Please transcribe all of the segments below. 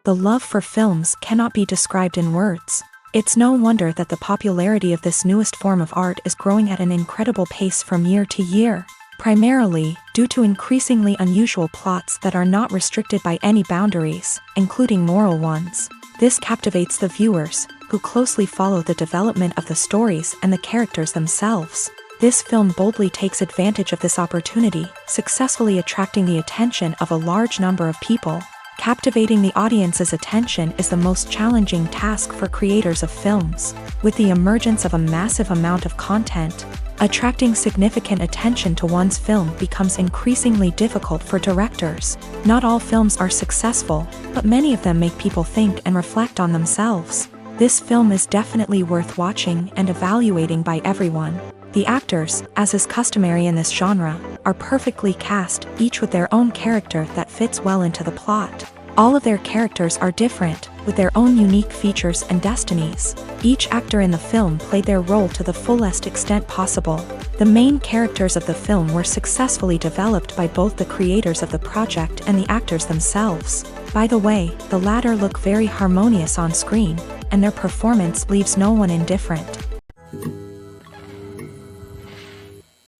The love for films cannot be described in words. It's no wonder that the popularity of this newest form of art is growing at an incredible pace from year to year, primarily due to increasingly unusual plots that are not restricted by any boundaries, including moral ones. This captivates the viewers, who closely follow the development of the stories and the characters themselves. This film boldly takes advantage of this opportunity, successfully attracting the attention of a large number of people. Captivating the audience's attention is the most challenging task for creators of films. With the emergence of a massive amount of content, attracting significant attention to one's film becomes increasingly difficult for directors. Not all films are successful, but many of them make people think and reflect on themselves. This film is definitely worth watching and evaluating by everyone. The actors, as is customary in this genre, are perfectly cast, each with their own character that fits well into the plot. All of their characters are different, with their own unique features and destinies. Each actor in the film played their role to the fullest extent possible. The main characters of the film were successfully developed by both the creators of the project and the actors themselves. By the way, the latter look very harmonious on screen, and their performance leaves no one indifferent.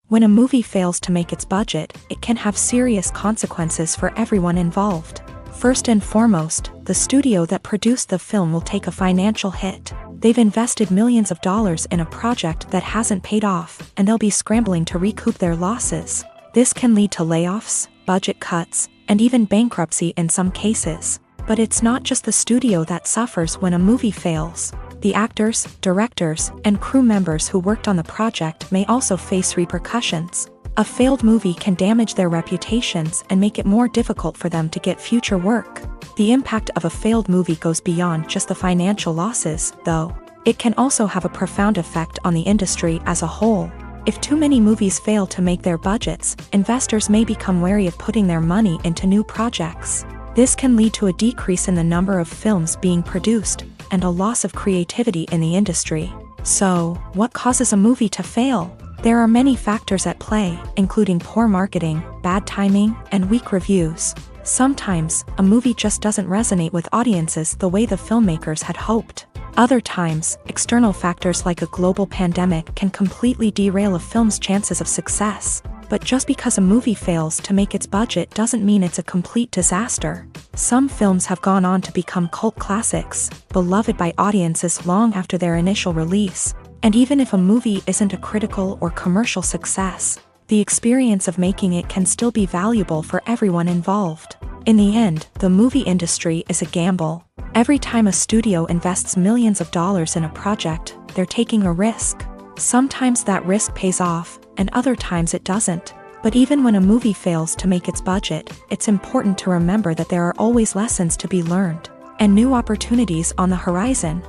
When a movie fails to make its budget, it can have serious consequences for everyone involved. First and foremost, the studio that produced the film will take a financial hit. They've invested millions of dollars in a project that hasn't paid off, and they'll be scrambling to recoup their losses. This can lead to layoffs, budget cuts, and even bankruptcy in some cases. But it's not just the studio that suffers when a movie fails. The actors, directors, and crew members who worked on the project may also face repercussions. A failed movie can damage their reputations and make it more difficult for them to get future work. The impact of a failed movie goes beyond just the financial losses, though. It can also have a profound effect on the industry as a whole. If too many movies fail to make their budgets, investors may become wary of putting their money into new projects. This can lead to a decrease in the number of films being produced, and a loss of creativity in the industry. So, what causes a movie to fail? There are many factors at play, including poor marketing, bad timing, and weak reviews. Sometimes, a movie just doesn't resonate with audiences the way the filmmakers had hoped. Other times, external factors like a global pandemic can completely derail a film's chances of success. But just because a movie fails to make its budget doesn't mean it's a complete disaster. Some films have gone on to become cult classics, beloved by audiences long after their initial release. And even if a movie isn't a critical or commercial success, the experience of making it can still be valuable for everyone involved. In the end, the movie industry is a gamble. Every time a studio invests millions of dollars in a project, they're taking a risk. Sometimes that risk pays off, and other times it doesn't. But even when a movie fails to make its budget, it's important to remember that there are always lessons to be learned, and new opportunities on the horizon.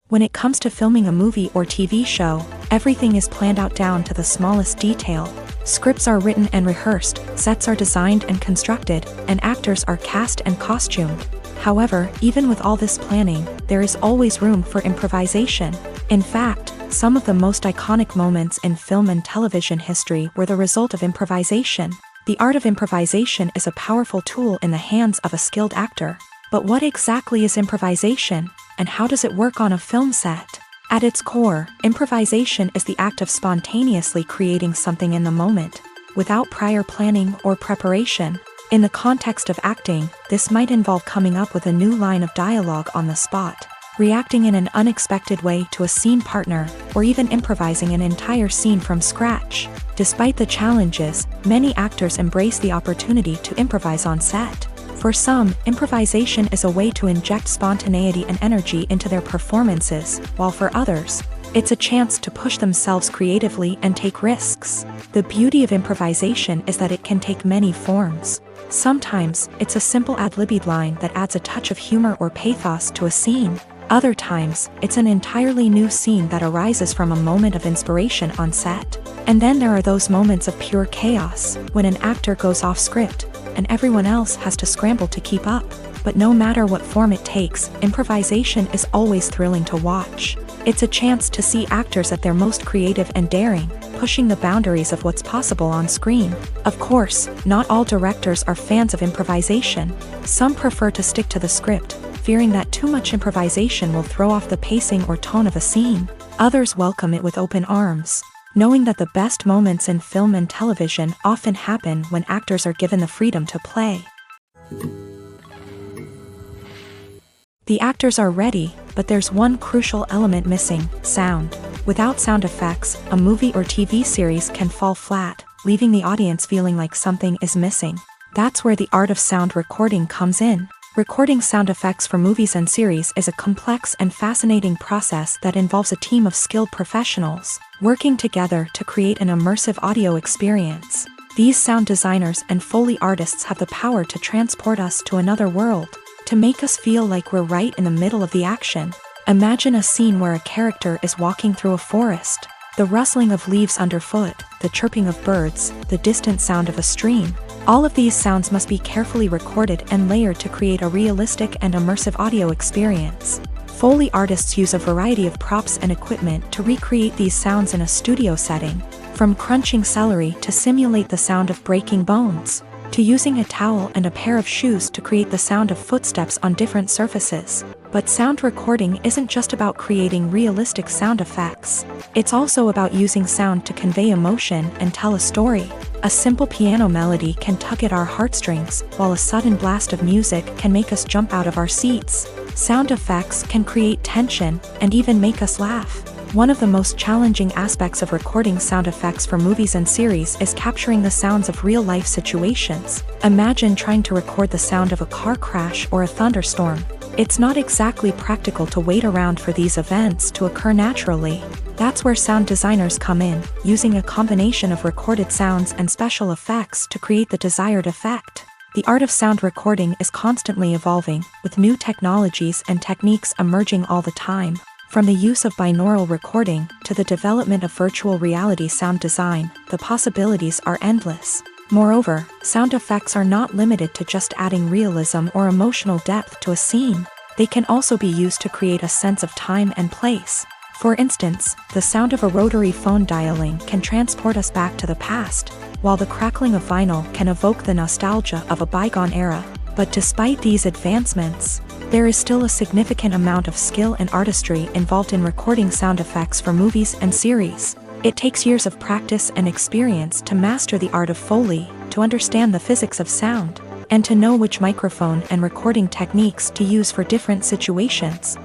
When it comes to filming a movie or TV show, everything is planned out down to the smallest detail. Scripts are written and rehearsed, sets are designed and constructed, and actors are cast and costumed. However, even with all this planning, there is always room for improvisation. In fact, some of the most iconic moments in film and television history were the result of improvisation. The art of improvisation is a powerful tool in the hands of a skilled actor. But what exactly is improvisation, and how does it work on a film set? At its core, improvisation is the act of spontaneously creating something in the moment, without prior planning or preparation. In the context of acting, this might involve coming up with a new line of dialogue on the spot, reacting in an unexpected way to a scene partner, or even improvising an entire scene from scratch. Despite the challenges, many actors embrace the opportunity to improvise on set. For some, improvisation is a way to inject spontaneity and energy into their performances, while for others, it's a chance to push themselves creatively and take risks. The beauty of improvisation is that it can take many forms. Sometimes, it's a simple ad-libbed line that adds a touch of humor or pathos to a scene. Other times, it's an entirely new scene that arises from a moment of inspiration on set. And then there are those moments of pure chaos, when an actor goes off script, and everyone else has to scramble to keep up. But no matter what form it takes, improvisation is always thrilling to watch. It's a chance to see actors at their most creative and daring, pushing the boundaries of what's possible on screen. Of course, not all directors are fans of improvisation. Some prefer to stick to the script, fearing that too much improvisation will throw off the pacing or tone of a scene. Others welcome it with open arms, knowing that the best moments in film and television often happen when actors are given the freedom to play. The actors are ready, but there's one crucial element missing: sound. Without sound effects, a movie or TV series can fall flat, leaving the audience feeling like something is missing. That's where the art of sound recording comes in. Recording sound effects for movies and series is a complex and fascinating process that involves a team of skilled professionals working together to create an immersive audio experience. These sound designers and Foley artists have the power to transport us to another world, to make us feel like we're right in the middle of the action. Imagine a scene where a character is walking through a forest. The rustling of leaves underfoot, the chirping of birds, the distant sound of a stream. All of these sounds must be carefully recorded and layered to create a realistic and immersive audio experience. Foley artists use a variety of props and equipment to recreate these sounds in a studio setting, from crunching celery to simulate the sound of breaking bones, to using a towel and a pair of shoes to create the sound of footsteps on different surfaces. But sound recording isn't just about creating realistic sound effects. It's also about using sound to convey emotion and tell a story. A simple piano melody can tug at our heartstrings, while a sudden blast of music can make us jump out of our seats. Sound effects can create tension and even make us laugh. One of the most challenging aspects of recording sound effects for movies and series is capturing the sounds of real-life situations. Imagine trying to record the sound of a car crash or a thunderstorm. It's not exactly practical to wait around for these events to occur naturally. That's where sound designers come in, using a combination of recorded sounds and special effects to create the desired effect. The art of sound recording is constantly evolving, with new technologies and techniques emerging all the time. From the use of binaural recording to the development of virtual reality sound design, the possibilities are endless. Moreover, sound effects are not limited to just adding realism or emotional depth to a scene. They can also be used to create a sense of time and place. For instance, the sound of a rotary phone dialing can transport us back to the past, while the crackling of vinyl can evoke the nostalgia of a bygone era. But despite these advancements, there is still a significant amount of skill and artistry involved in recording sound effects for movies and series. It takes years of practice and experience to master the art of Foley, to understand the physics of sound, and to know which microphone and recording techniques to use for different situations.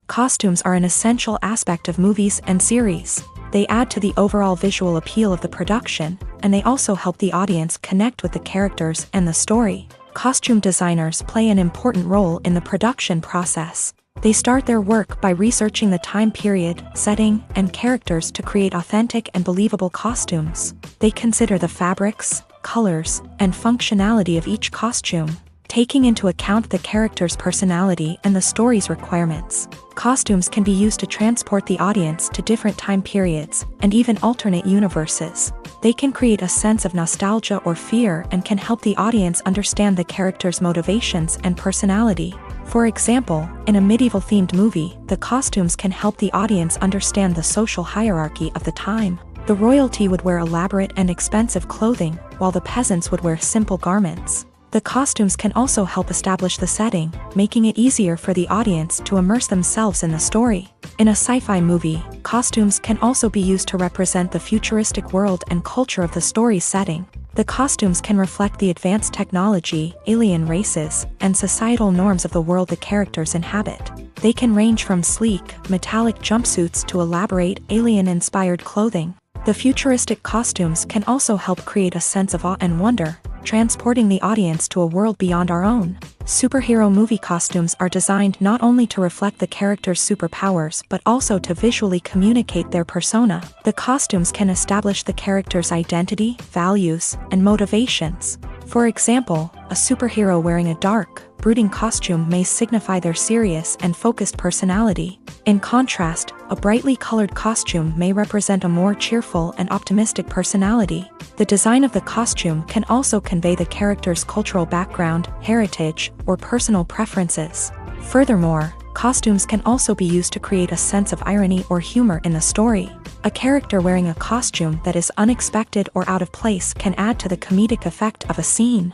Costumes are an essential aspect of movies and series. They add to the overall visual appeal of the production, and they also help the audience connect with the characters and the story. Costume designers play an important role in the production process. They start their work by researching the time period, setting, and characters to create authentic and believable costumes. They consider the fabrics, colors, and functionality of each costume, taking into account the character's personality and the story's requirements. Costumes can be used to transport the audience to different time periods and even alternate universes. They can create a sense of nostalgia or fear and can help the audience understand the character's motivations and personality. For example, in a medieval-themed movie, the costumes can help the audience understand the social hierarchy of the time. The royalty would wear elaborate and expensive clothing, while the peasants would wear simple garments. The costumes can also help establish the setting, making it easier for the audience to immerse themselves in the story. In a sci-fi movie, costumes can also be used to represent the futuristic world and culture of the story's setting. The costumes can reflect the advanced technology, alien races, and societal norms of the world the characters inhabit. They can range from sleek, metallic jumpsuits to elaborate, alien-inspired clothing. The futuristic costumes can also help create a sense of awe and wonder, transporting the audience to a world beyond our own. Superhero movie costumes are designed not only to reflect the character's superpowers but also to visually communicate their persona. The costumes can establish the character's identity, values, and motivations. For example, a superhero wearing a dark, brooding costume may signify their serious and focused personality. In contrast, a brightly colored costume may represent a more cheerful and optimistic personality. The design of the costume can also convey the character's cultural background, heritage, or personal preferences. Furthermore, costumes can also be used to create a sense of irony or humor in the story. A character wearing a costume that is unexpected or out of place can add to the comedic effect of a scene.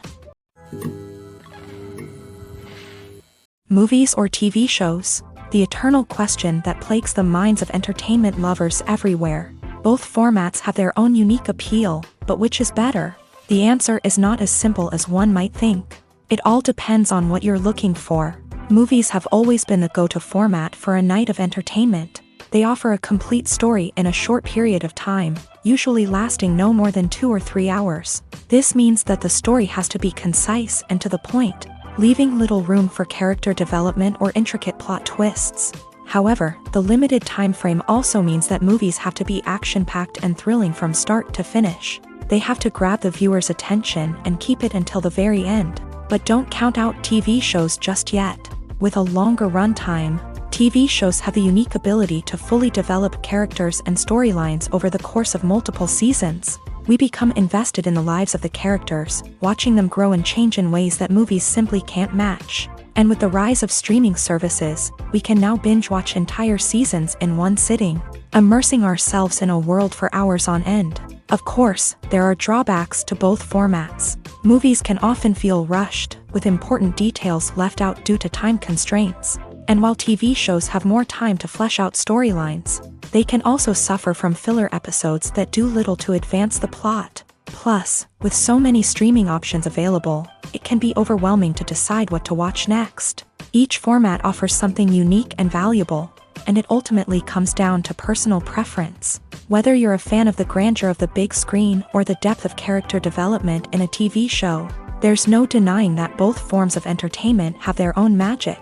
Movies or TV shows? The eternal question that plagues the minds of entertainment lovers everywhere. Both formats have their own unique appeal, but which is better? The answer is not as simple as one might think. It all depends on what you're looking for. Movies have always been the go-to format for a night of entertainment. They offer a complete story in a short period of time, usually lasting no more than 2 or 3 hours. This means that the story has to be concise and to the point, leaving little room for character development or intricate plot twists. However, the limited time frame also means that movies have to be action-packed and thrilling from start to finish. They have to grab the viewer's attention and keep it until the very end. But don't count out TV shows just yet. With a longer runtime, TV shows have the unique ability to fully develop characters and storylines over the course of multiple seasons. We become invested in the lives of the characters, watching them grow and change in ways that movies simply can't match. And with the rise of streaming services, we can now binge-watch entire seasons in one sitting, immersing ourselves in a world for hours on end. Of course, there are drawbacks to both formats. Movies can often feel rushed, with important details left out due to time constraints. And while TV shows have more time to flesh out storylines, they can also suffer from filler episodes that do little to advance the plot. Plus, with so many streaming options available, it can be overwhelming to decide what to watch next. Each format offers something unique and valuable, and it ultimately comes down to personal preference. Whether you're a fan of the grandeur of the big screen or the depth of character development in a TV show, there's no denying that both forms of entertainment have their own magic.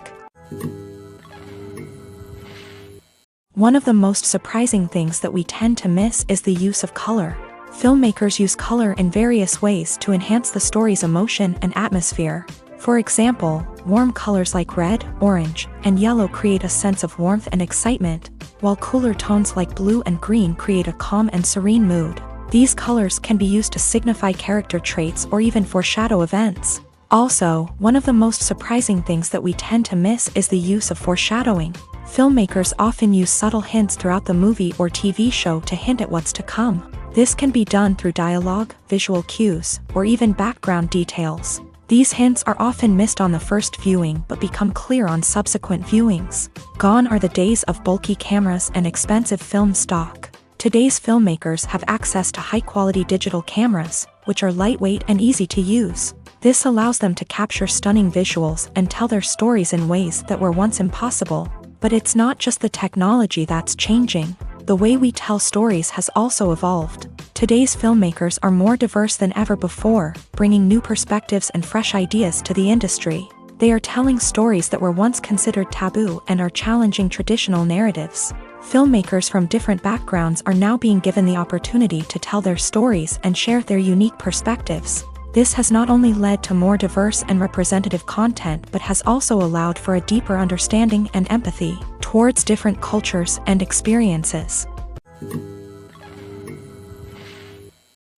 One of the most surprising things that we tend to miss is the use of color. Filmmakers use color in various ways to enhance the story's emotion and atmosphere. For example, warm colors like red, orange, and yellow create a sense of warmth and excitement, while cooler tones like blue and green create a calm and serene mood. These colors can be used to signify character traits or even foreshadow events. Also, one of the most surprising things that we tend to miss is the use of foreshadowing. Filmmakers often use subtle hints throughout the movie or TV show to hint at what's to come. This can be done through dialogue, visual cues, or even background details. These hints are often missed on the first viewing but become clear on subsequent viewings. Gone are the days of bulky cameras and expensive film stock. Today's filmmakers have access to high-quality digital cameras, which are lightweight and easy to use. This allows them to capture stunning visuals and tell their stories in ways that were once impossible. But it's not just the technology that's changing. The way we tell stories has also evolved. Today's filmmakers are more diverse than ever before, bringing new perspectives and fresh ideas to the industry. They are telling stories that were once considered taboo and are challenging traditional narratives. Filmmakers from different backgrounds are now being given the opportunity to tell their stories and share their unique perspectives. This has not only led to more diverse and representative content but has also allowed for a deeper understanding and empathy towards different cultures and experiences.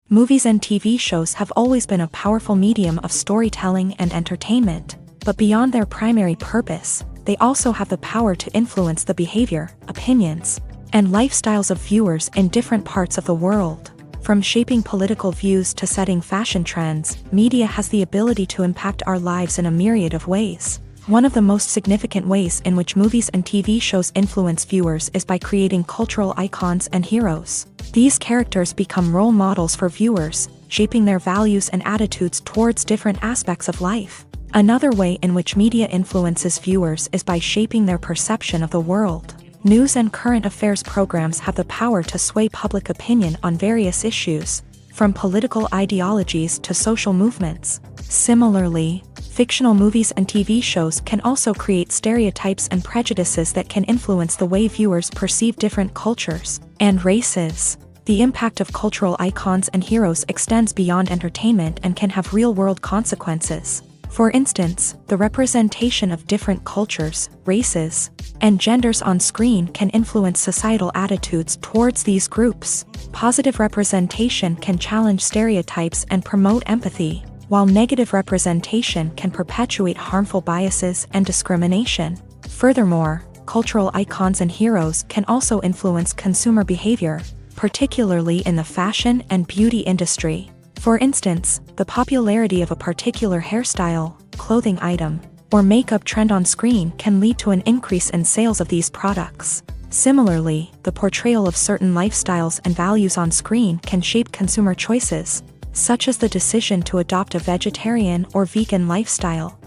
Movies and TV shows have always been a powerful medium of storytelling and entertainment, but beyond their primary purpose, they also have the power to influence the behavior, opinions, and lifestyles of viewers in different parts of the world. From shaping political views to setting fashion trends, media has the ability to impact our lives in a myriad of ways. One of the most significant ways in which movies and TV shows influence viewers is by creating cultural icons and heroes. These characters become role models for viewers, shaping their values and attitudes towards different aspects of life. Another way in which media influences viewers is by shaping their perception of the world. News and current affairs programs have the power to sway public opinion on various issues, from political ideologies to social movements. Similarly, fictional movies and TV shows can also create stereotypes and prejudices that can influence the way viewers perceive different cultures and races. The impact of cultural icons and heroes extends beyond entertainment and can have real-world consequences. For instance, the representation of different cultures, races, and genders on screen can influence societal attitudes towards these groups. Positive representation can challenge stereotypes and promote empathy, while negative representation can perpetuate harmful biases and discrimination. Furthermore, cultural icons and heroes can also influence consumer behavior, particularly in the fashion and beauty industry. For instance, the popularity of a particular hairstyle, clothing item, or makeup trend on screen can lead to an increase in sales of these products. Similarly, the portrayal of certain lifestyles and values on screen can shape consumer choices, such as the decision to adopt a vegetarian or vegan lifestyle.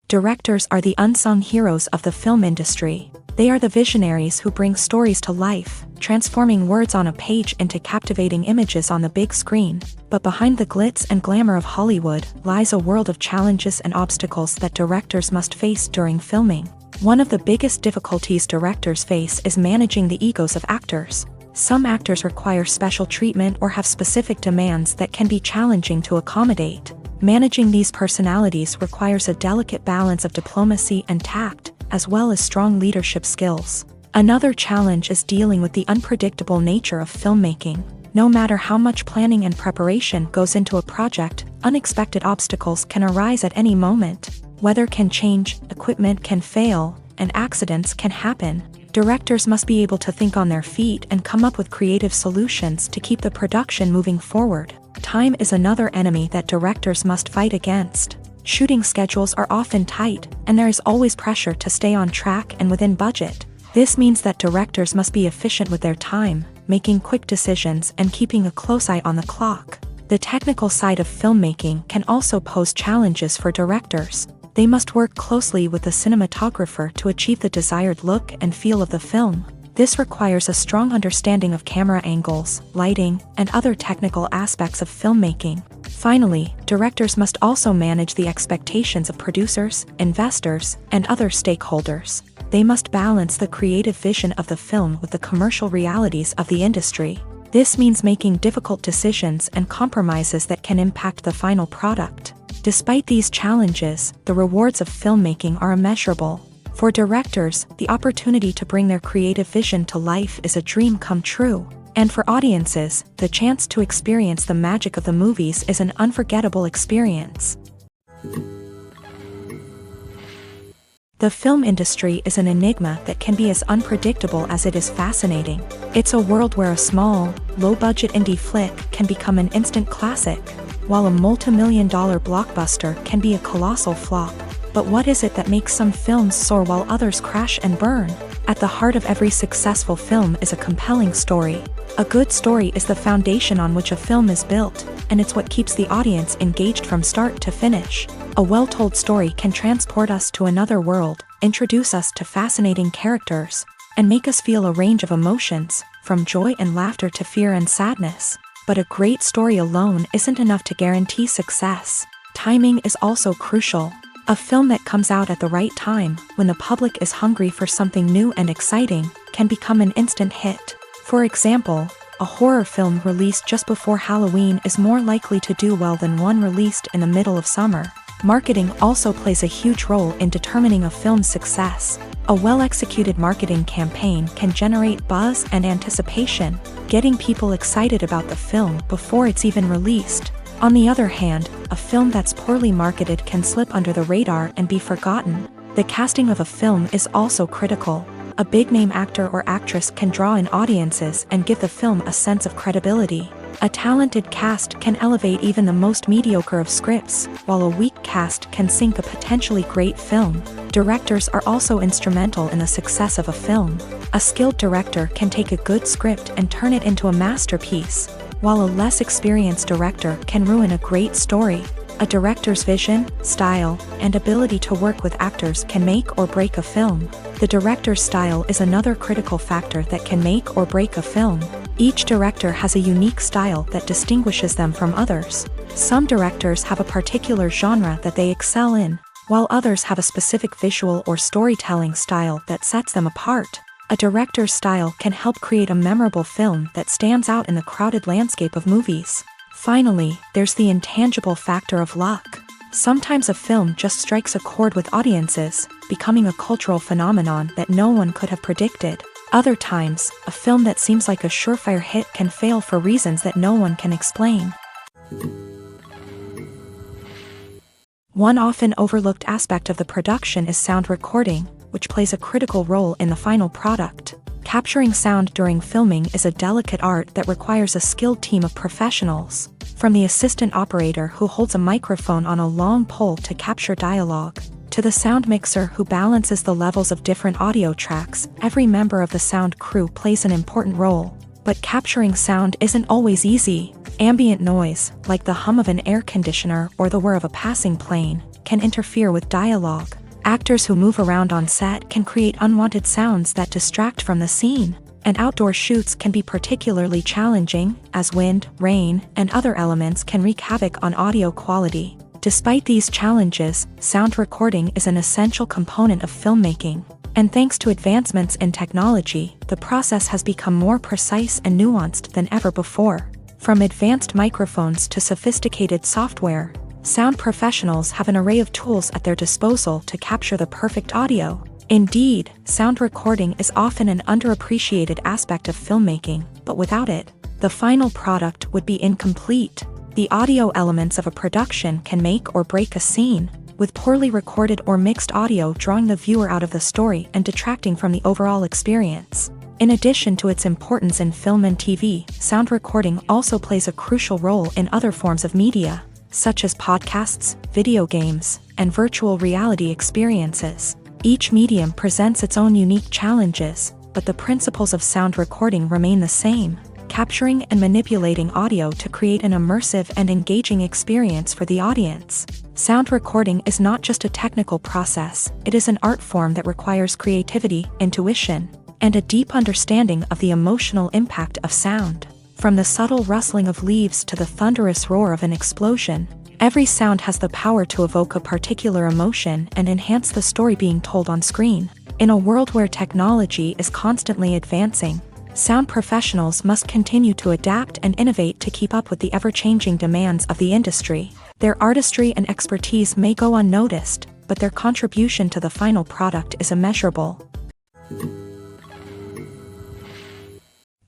Directors are the unsung heroes of the film industry. They are the visionaries who bring stories to life, transforming words on a page into captivating images on the big screen. But behind the glitz and glamour of Hollywood lies a world of challenges and obstacles that directors must face during filming. One of the biggest difficulties directors face is managing the egos of actors. Some actors require special treatment or have specific demands that can be challenging to accommodate. Managing these personalities requires a delicate balance of diplomacy and tact, as well as strong leadership skills. Another challenge is dealing with the unpredictable nature of filmmaking. No matter how much planning and preparation goes into a project, unexpected obstacles can arise at any moment. Weather can change, equipment can fail, and accidents can happen. Directors must be able to think on their feet and come up with creative solutions to keep the production moving forward. Time is another enemy that directors must fight against. Shooting schedules are often tight, and there is always pressure to stay on track and within budget. This means that directors must be efficient with their time, making quick decisions and keeping a close eye on the clock. The technical side of filmmaking can also pose challenges for directors. They must work closely with the cinematographer to achieve the desired look and feel of the film. This requires a strong understanding of camera angles, lighting, and other technical aspects of filmmaking. Finally, directors must also manage the expectations of producers, investors, and other stakeholders. They must balance the creative vision of the film with the commercial realities of the industry. This means making difficult decisions and compromises that can impact the final product. Despite these challenges, the rewards of filmmaking are immeasurable. For directors, the opportunity to bring their creative vision to life is a dream come true. And for audiences, the chance to experience the magic of the movies is an unforgettable experience. The film industry is an enigma that can be as unpredictable as it is fascinating. It's a world where a small, low-budget indie flick can become an instant classic, while a multi-million-dollar blockbuster can be a colossal flop. But what is it that makes some films soar while others crash and burn? At the heart of every successful film is a compelling story. A good story is the foundation on which a film is built, and it's what keeps the audience engaged from start to finish. A well-told story can transport us to another world, introduce us to fascinating characters, and make us feel a range of emotions, from joy and laughter to fear and sadness. But a great story alone isn't enough to guarantee success. Timing is also crucial. A film that comes out at the right time, when the public is hungry for something new and exciting, can become an instant hit. For example, a horror film released just before Halloween is more likely to do well than one released in the middle of summer. Marketing also plays a huge role in determining a film's success. A well-executed marketing campaign can generate buzz and anticipation, getting people excited about the film before it's even released. On the other hand, a film that's poorly marketed can slip under the radar and be forgotten. The casting of a film is also critical. A big-name actor or actress can draw in audiences and give the film a sense of credibility. A talented cast can elevate even the most mediocre of scripts, while a weak cast can sink a potentially great film. Directors are also instrumental in the success of a film. A skilled director can take a good script and turn it into a masterpiece, while a less experienced director can ruin a great story. A director's vision, style, and ability to work with actors can make or break a film. The director's style is another critical factor that can make or break a film. Each director has a unique style that distinguishes them from others. Some directors have a particular genre that they excel in, while others have a specific visual or storytelling style that sets them apart. A director's style can help create a memorable film that stands out in the crowded landscape of movies. Finally, there's the intangible factor of luck. Sometimes a film just strikes a chord with audiences, becoming a cultural phenomenon that no one could have predicted. Other times, a film that seems like a surefire hit can fail for reasons that no one can explain. One often overlooked aspect of the production is sound recording, which plays a critical role in the final product. Capturing sound during filming is a delicate art that requires a skilled team of professionals, from the assistant operator who holds a microphone on a long pole to capture dialogue, to the sound mixer who balances the levels of different audio tracks. Every member of the sound crew plays an important role. But capturing sound isn't always easy. Ambient noise, like the hum of an air conditioner or the whir of a passing plane, can interfere with dialogue. Actors who move around on set can create unwanted sounds that distract from the scene. And outdoor shoots can be particularly challenging, as wind, rain, and other elements can wreak havoc on audio quality. Despite these challenges, sound recording is an essential component of filmmaking. And thanks to advancements in technology, the process has become more precise and nuanced than ever before. From advanced microphones to sophisticated software, sound professionals have an array of tools at their disposal to capture the perfect audio. Indeed, sound recording is often an underappreciated aspect of filmmaking, but without it, the final product would be incomplete. The audio elements of a production can make or break a scene, with poorly recorded or mixed audio drawing the viewer out of the story and detracting from the overall experience. In addition to its importance in film and TV, sound recording also plays a crucial role in other forms of media, such as podcasts, video games, and virtual reality experiences. Each medium presents its own unique challenges, but the principles of sound recording remain the same: capturing and manipulating audio to create an immersive and engaging experience for the audience. Sound recording is not just a technical process, it is an art form that requires creativity, intuition, and a deep understanding of the emotional impact of sound. From the subtle rustling of leaves to the thunderous roar of an explosion, every sound has the power to evoke a particular emotion and enhance the story being told on screen. In a world where technology is constantly advancing, sound professionals must continue to adapt and innovate to keep up with the ever-changing demands of the industry. Their artistry and expertise may go unnoticed, but their contribution to the final product is immeasurable.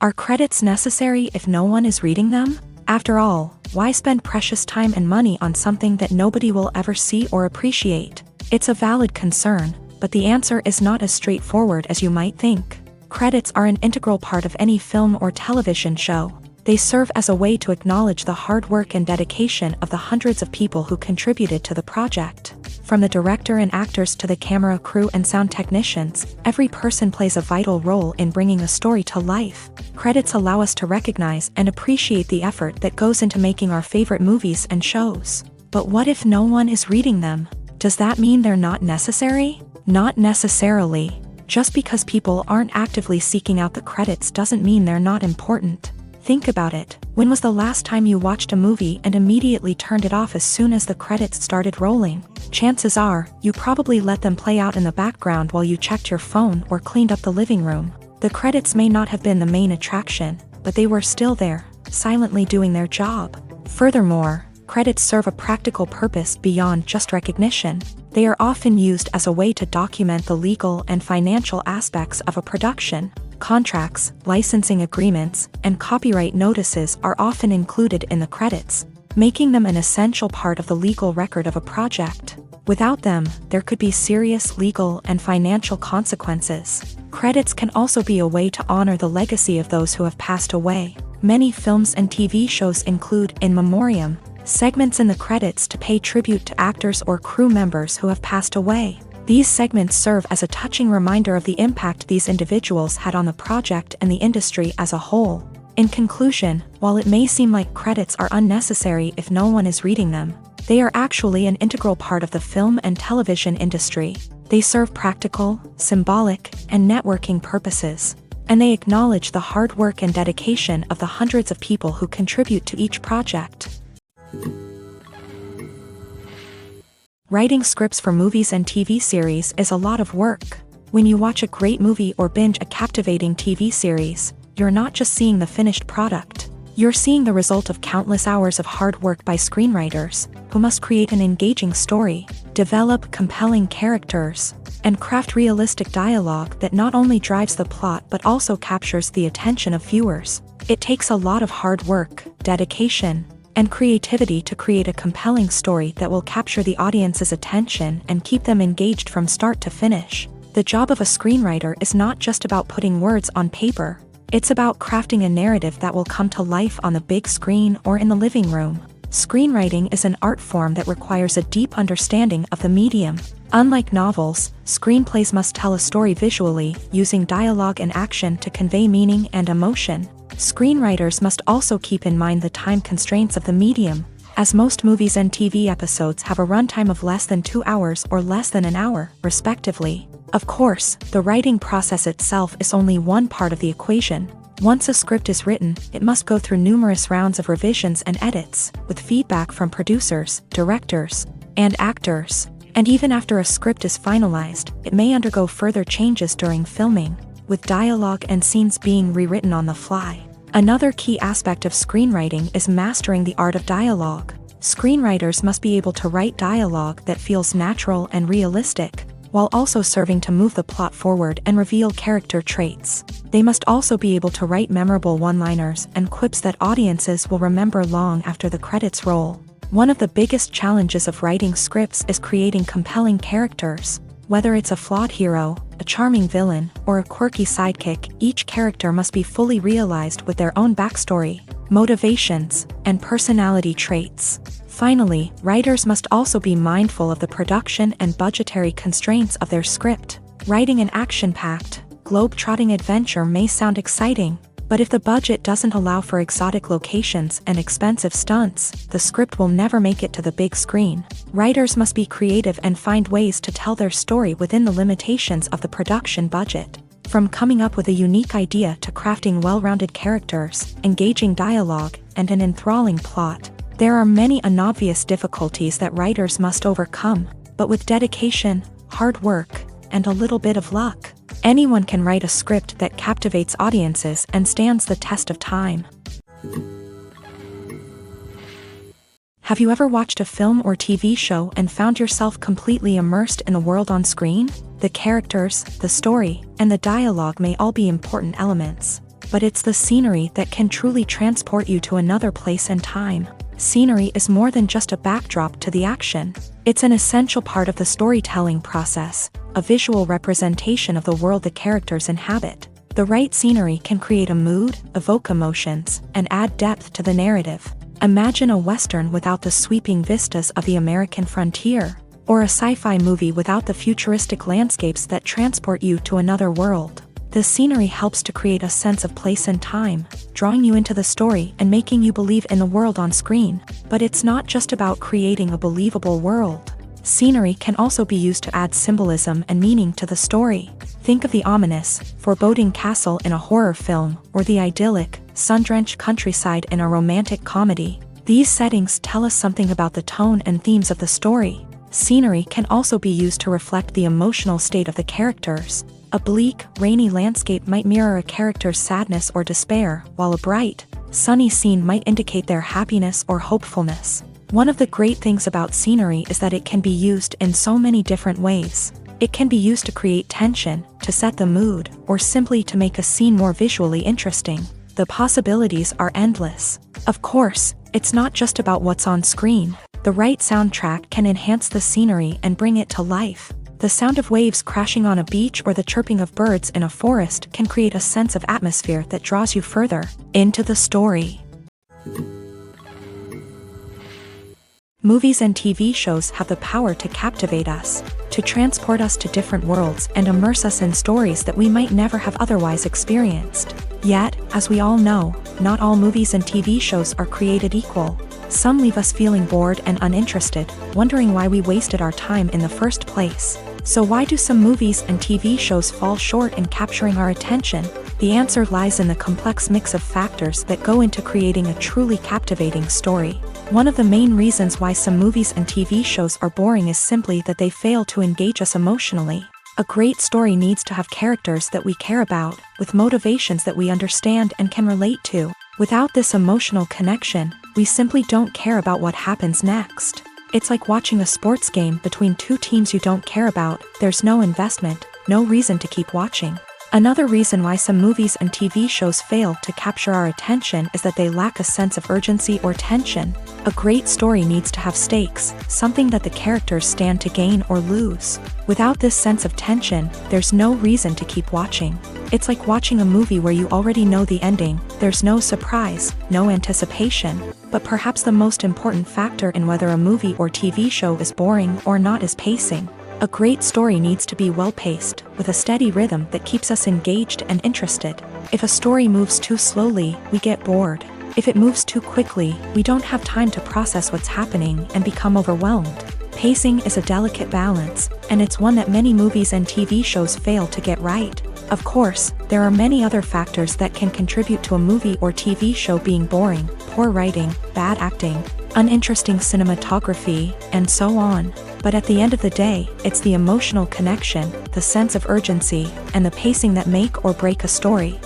Are credits necessary if no one is reading them? After all, why spend precious time and money on something that nobody will ever see or appreciate? It's a valid concern, but the answer is not as straightforward as you might think. Credits are an integral part of any film or television show. They serve as a way to acknowledge the hard work and dedication of the hundreds of people who contributed to the project. From the director and actors to the camera crew and sound technicians, every person plays a vital role in bringing a story to life. Credits allow us to recognize and appreciate the effort that goes into making our favorite movies and shows. But what if no one is reading them? Does that mean they're not necessary? Not necessarily. Just because people aren't actively seeking out the credits doesn't mean they're not important. Think about it. When was the last time you watched a movie and immediately turned it off as soon as the credits started rolling? Chances are, you probably let them play out in the background while you checked your phone or cleaned up the living room. The credits may not have been the main attraction, but they were still there, silently doing their job. Furthermore, credits serve a practical purpose beyond just recognition. They are often used as a way to document the legal and financial aspects of a production. Contracts, licensing agreements, and copyright notices are often included in the credits, making them an essential part of the legal record of a project. Without them, there could be serious legal and financial consequences. Credits can also be a way to honor the legacy of those who have passed away. Many films and TV shows include in memoriam segments in the credits to pay tribute to actors or crew members who have passed away. These segments serve as a touching reminder of the impact these individuals had on the project and the industry as a whole. In conclusion, while it may seem like credits are unnecessary if no one is reading them, they are actually an integral part of the film and television industry. They serve practical, symbolic, and networking purposes, and they acknowledge the hard work and dedication of the hundreds of people who contribute to each project. Writing scripts for movies and TV series is a lot of work. When you watch a great movie or binge a captivating TV series, you're not just seeing the finished product. You're seeing the result of countless hours of hard work by screenwriters, who must create an engaging story, develop compelling characters, and craft realistic dialogue that not only drives the plot but also captures the attention of viewers. It takes a lot of hard work, dedication, and creativity to create a compelling story that will capture the audience's attention and keep them engaged from start to finish. The job of a screenwriter is not just about putting words on paper. It's about crafting a narrative that will come to life on the big screen or in the living room. Screenwriting is an art form that requires a deep understanding of the medium. Unlike novels, screenplays must tell a story visually, using dialogue and action to convey meaning and emotion. Screenwriters must also keep in mind the time constraints of the medium, as most movies and TV episodes have a runtime of less than 2 hours or less than an hour, respectively. Of course, the writing process itself is only one part of the equation. Once a script is written, it must go through numerous rounds of revisions and edits, with feedback from producers, directors, and actors. And even after a script is finalized, it may undergo further changes during filming, with dialogue and scenes being rewritten on the fly. Another key aspect of screenwriting is mastering the art of dialogue. Screenwriters must be able to write dialogue that feels natural and realistic, while also serving to move the plot forward and reveal character traits. They must also be able to write memorable one-liners and quips that audiences will remember long after the credits roll. One of the biggest challenges of writing scripts is creating compelling characters. Whether it's a flawed hero, a charming villain, or a quirky sidekick, each character must be fully realized with their own backstory, motivations, and personality traits. Finally, writers must also be mindful of the production and budgetary constraints of their script. Writing an action-packed, globe-trotting adventure may sound exciting, but if the budget doesn't allow for exotic locations and expensive stunts, the script will never make it to the big screen. Writers must be creative and find ways to tell their story within the limitations of the production budget. From coming up with a unique idea to crafting well-rounded characters, engaging dialogue, and an enthralling plot, there are many unobvious difficulties that writers must overcome, but with dedication, hard work, and a little bit of luck, anyone can write a script that captivates audiences and stands the test of time. Have you ever watched a film or TV show and found yourself completely immersed in the world on screen? The characters, the story, and the dialogue may all be important elements, but it's the scenery that can truly transport you to another place and time. Scenery is more than just a backdrop to the action. It's an essential part of the storytelling process, a visual representation of the world the characters inhabit. The right scenery can create a mood, evoke emotions, and add depth to the narrative. Imagine a Western without the sweeping vistas of the American frontier, or a sci-fi movie without the futuristic landscapes that transport you to another world. The scenery helps to create a sense of place and time, drawing you into the story and making you believe in the world on screen. But it's not just about creating a believable world. Scenery can also be used to add symbolism and meaning to the story. Think of the ominous, foreboding castle in a horror film, or the idyllic, sun-drenched countryside in a romantic comedy. These settings tell us something about the tone and themes of the story. Scenery can also be used to reflect the emotional state of the characters. A bleak, rainy landscape might mirror a character's sadness or despair, while a bright, sunny scene might indicate their happiness or hopefulness. One of the great things about scenery is that it can be used in so many different ways. It can be used to create tension, to set the mood, or simply to make a scene more visually interesting. The possibilities are endless. Of course, it's not just about what's on screen. The right soundtrack can enhance the scenery and bring it to life. The sound of waves crashing on a beach or the chirping of birds in a forest can create a sense of atmosphere that draws you further into the story. Movies and TV shows have the power to captivate us, to transport us to different worlds and immerse us in stories that we might never have otherwise experienced. Yet, as we all know, not all movies and TV shows are created equal. Some leave us feeling bored and uninterested, wondering why we wasted our time in the first place. So why do some movies and TV shows fall short in capturing our attention? The answer lies in the complex mix of factors that go into creating a truly captivating story. One of the main reasons why some movies and TV shows are boring is simply that they fail to engage us emotionally. A great story needs to have characters that we care about, with motivations that we understand and can relate to. Without this emotional connection, we simply don't care about what happens next. It's like watching a sports game between two teams you don't care about. There's no investment, no reason to keep watching. Another reason why some movies and TV shows fail to capture our attention is that they lack a sense of urgency or tension. A great story needs to have stakes, something that the characters stand to gain or lose. Without this sense of tension, there's no reason to keep watching. It's like watching a movie where you already know the ending. There's no surprise, no anticipation. But perhaps the most important factor in whether a movie or TV show is boring or not is pacing. A great story needs to be well-paced, with a steady rhythm that keeps us engaged and interested. If a story moves too slowly, we get bored. If it moves too quickly, we don't have time to process what's happening and become overwhelmed. Pacing is a delicate balance, and it's one that many movies and TV shows fail to get right. Of course, there are many other factors that can contribute to a movie or TV show being boring: poor writing, bad acting, uninteresting cinematography, and so on. But at the end of the day, it's the emotional connection, the sense of urgency, and the pacing that make or break a story.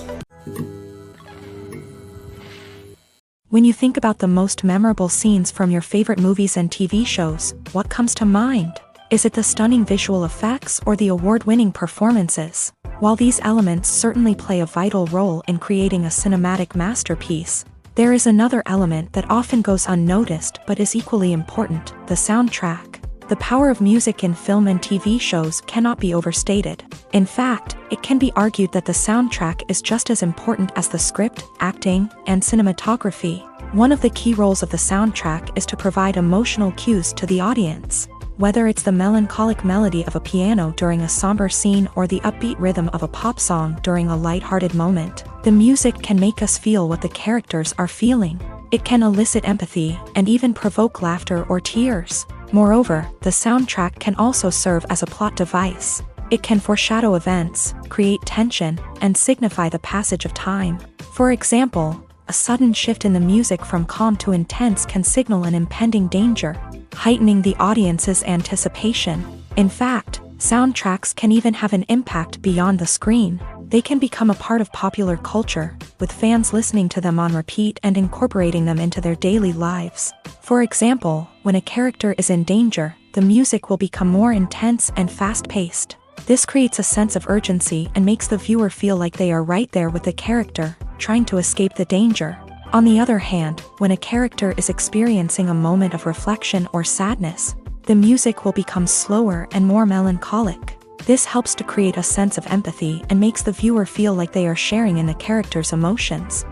When you think about the most memorable scenes from your favorite movies and TV shows, what comes to mind? Is it the stunning visual effects or the award-winning performances? While these elements certainly play a vital role in creating a cinematic masterpiece, there is another element that often goes unnoticed but is equally important: the soundtrack. The power of music in film and TV shows cannot be overstated. In fact, it can be argued that the soundtrack is just as important as the script, acting, and cinematography. One of the key roles of the soundtrack is to provide emotional cues to the audience. Whether it's the melancholic melody of a piano during a somber scene or the upbeat rhythm of a pop song during a lighthearted moment, the music can make us feel what the characters are feeling. It can elicit empathy and even provoke laughter or tears. Moreover, the soundtrack can also serve as a plot device. It can foreshadow events, create tension, and signify the passage of time. For example, a sudden shift in the music from calm to intense can signal an impending danger, heightening the audience's anticipation. In fact, soundtracks can even have an impact beyond the screen. They can become a part of popular culture, with fans listening to them on repeat and incorporating them into their daily lives. For example, when a character is in danger, the music will become more intense and fast-paced. This creates a sense of urgency and makes the viewer feel like they are right there with the character, trying to escape the danger. On the other hand, when a character is experiencing a moment of reflection or sadness, the music will become slower and more melancholic. This helps to create a sense of empathy and makes the viewer feel like they are sharing in the character's emotions.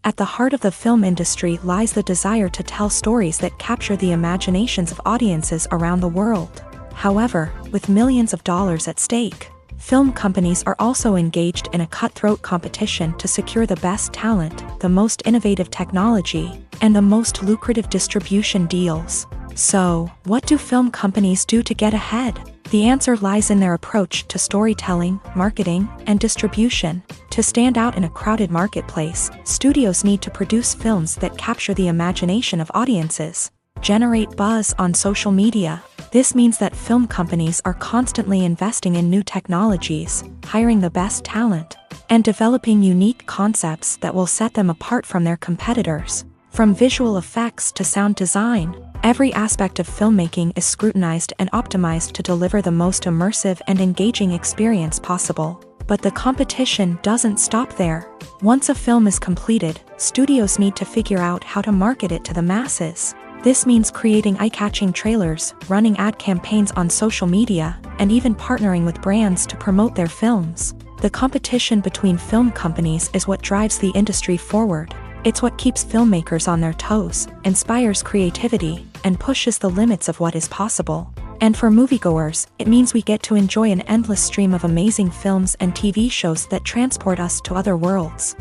At the heart of the film industry lies the desire to tell stories that capture the imaginations of audiences around the world. However, with millions of dollars at stake, film companies are also engaged in a cutthroat competition to secure the best talent, the most innovative technology, and the most lucrative distribution deals. So, what do film companies do to get ahead? The answer lies in their approach to storytelling, marketing, and distribution. To stand out in a crowded marketplace, studios need to produce films that capture the imagination of audiences, generate buzz on social media. This means that film companies are constantly investing in new technologies, hiring the best talent, and developing unique concepts that will set them apart from their competitors. From visual effects to sound design, every aspect of filmmaking is scrutinized and optimized to deliver the most immersive and engaging experience possible. But the competition doesn't stop there. Once a film is completed, studios need to figure out how to market it to the masses. This means creating eye-catching trailers, running ad campaigns on social media, and even partnering with brands to promote their films. The competition between film companies is what drives the industry forward. It's what keeps filmmakers on their toes, inspires creativity, and pushes the limits of what is possible. And for moviegoers, it means we get to enjoy an endless stream of amazing films and TV shows that transport us to other worlds.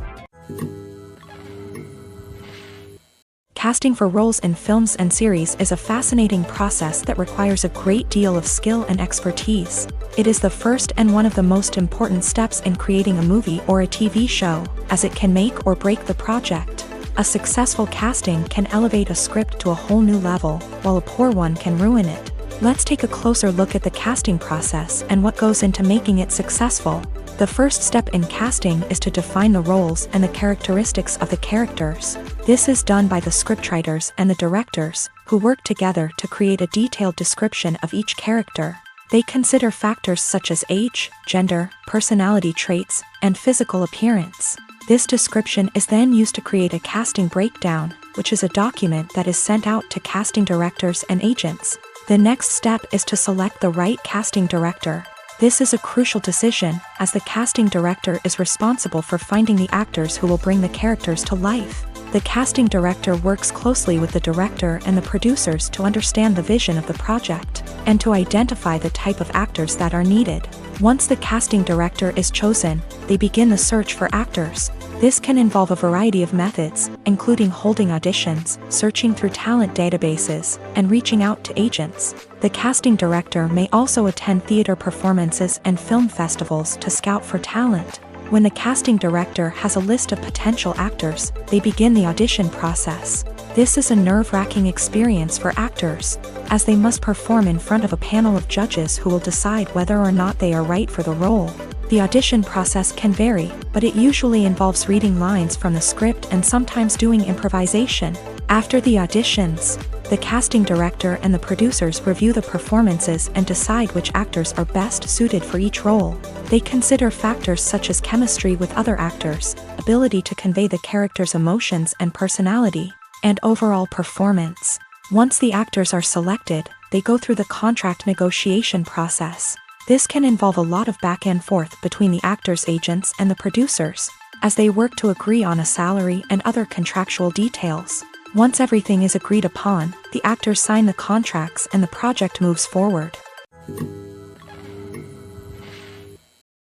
Casting for roles in films and series is a fascinating process that requires a great deal of skill and expertise. It is the first and one of the most important steps in creating a movie or a TV show, as it can make or break the project. A successful casting can elevate a script to a whole new level, while a poor one can ruin it. Let's take a closer look at the casting process and what goes into making it successful. The first step in casting is to define the roles and the characteristics of the characters. This is done by the scriptwriters and the directors, who work together to create a detailed description of each character. They consider factors such as age, gender, personality traits, and physical appearance. This description is then used to create a casting breakdown, which is a document that is sent out to casting directors and agents. The next step is to select the right casting director. This is a crucial decision, as the casting director is responsible for finding the actors who will bring the characters to life. The casting director works closely with the director and the producers to understand the vision of the project, and to identify the type of actors that are needed. Once the casting director is chosen, they begin the search for actors. This can involve a variety of methods, including holding auditions, searching through talent databases, and reaching out to agents. The casting director may also attend theater performances and film festivals to scout for talent. When the casting director has a list of potential actors, they begin the audition process. This is a nerve-wracking experience for actors, as they must perform in front of a panel of judges who will decide whether or not they are right for the role. The audition process can vary, but it usually involves reading lines from the script and sometimes doing improvisation. After the auditions, the casting director and the producers review the performances and decide which actors are best suited for each role. They consider factors such as chemistry with other actors, ability to convey the character's emotions and personality, and overall performance. Once the actors are selected, they go through the contract negotiation process. This can involve a lot of back and forth between the actors' agents and the producers, as they work to agree on a salary and other contractual details. Once everything is agreed upon, the actors sign the contracts and the project moves forward.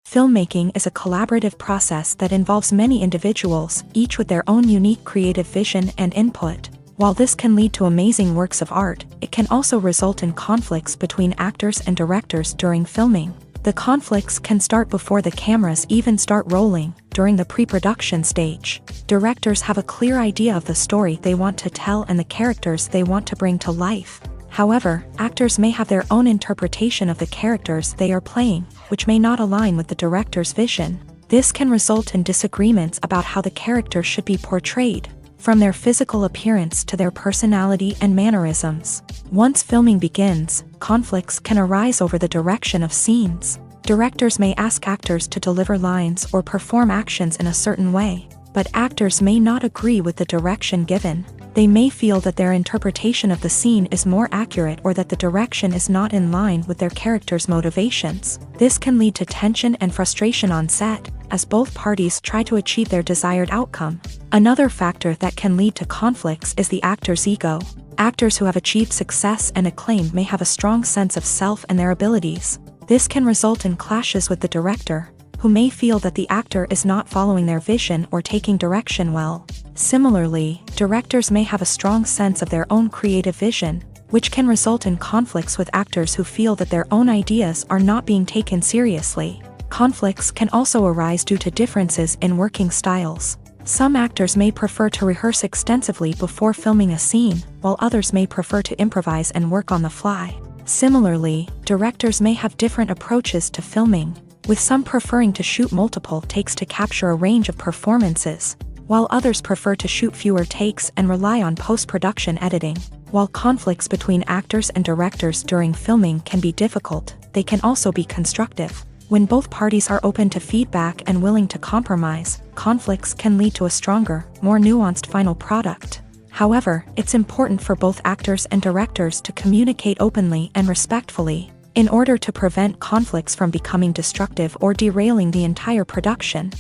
Filmmaking is a collaborative process that involves many individuals, each with their own unique creative vision and input. While this can lead to amazing works of art, it can also result in conflicts between actors and directors during filming. The conflicts can start before the cameras even start rolling, during the pre-production stage. Directors have a clear idea of the story they want to tell and the characters they want to bring to life. However, actors may have their own interpretation of the characters they are playing, which may not align with the director's vision. This can result in disagreements about how the character should be portrayed, from their physical appearance to their personality and mannerisms. Once filming begins, conflicts can arise over the direction of scenes. Directors may ask actors to deliver lines or perform actions in a certain way, but actors may not agree with the direction given. They may feel that their interpretation of the scene is more accurate or that the direction is not in line with their character's motivations. This can lead to tension and frustration on set, as both parties try to achieve their desired outcome. Another factor that can lead to conflicts is the actor's ego. Actors who have achieved success and acclaim may have a strong sense of self and their abilities. This can result in clashes with the director, who may feel that the actor is not following their vision or taking direction well. Similarly, directors may have a strong sense of their own creative vision, which can result in conflicts with actors who feel that their own ideas are not being taken seriously. Conflicts can also arise due to differences in working styles. Some actors may prefer to rehearse extensively before filming a scene, while others may prefer to improvise and work on the fly. Similarly, directors may have different approaches to filming, with some preferring to shoot multiple takes to capture a range of performances, while others prefer to shoot fewer takes and rely on post-production editing. While conflicts between actors and directors during filming can be difficult, they can also be constructive. When both parties are open to feedback and willing to compromise, conflicts can lead to a stronger, more nuanced final product. However, it's important for both actors and directors to communicate openly and respectfully, in order to prevent conflicts from becoming destructive or derailing the entire production.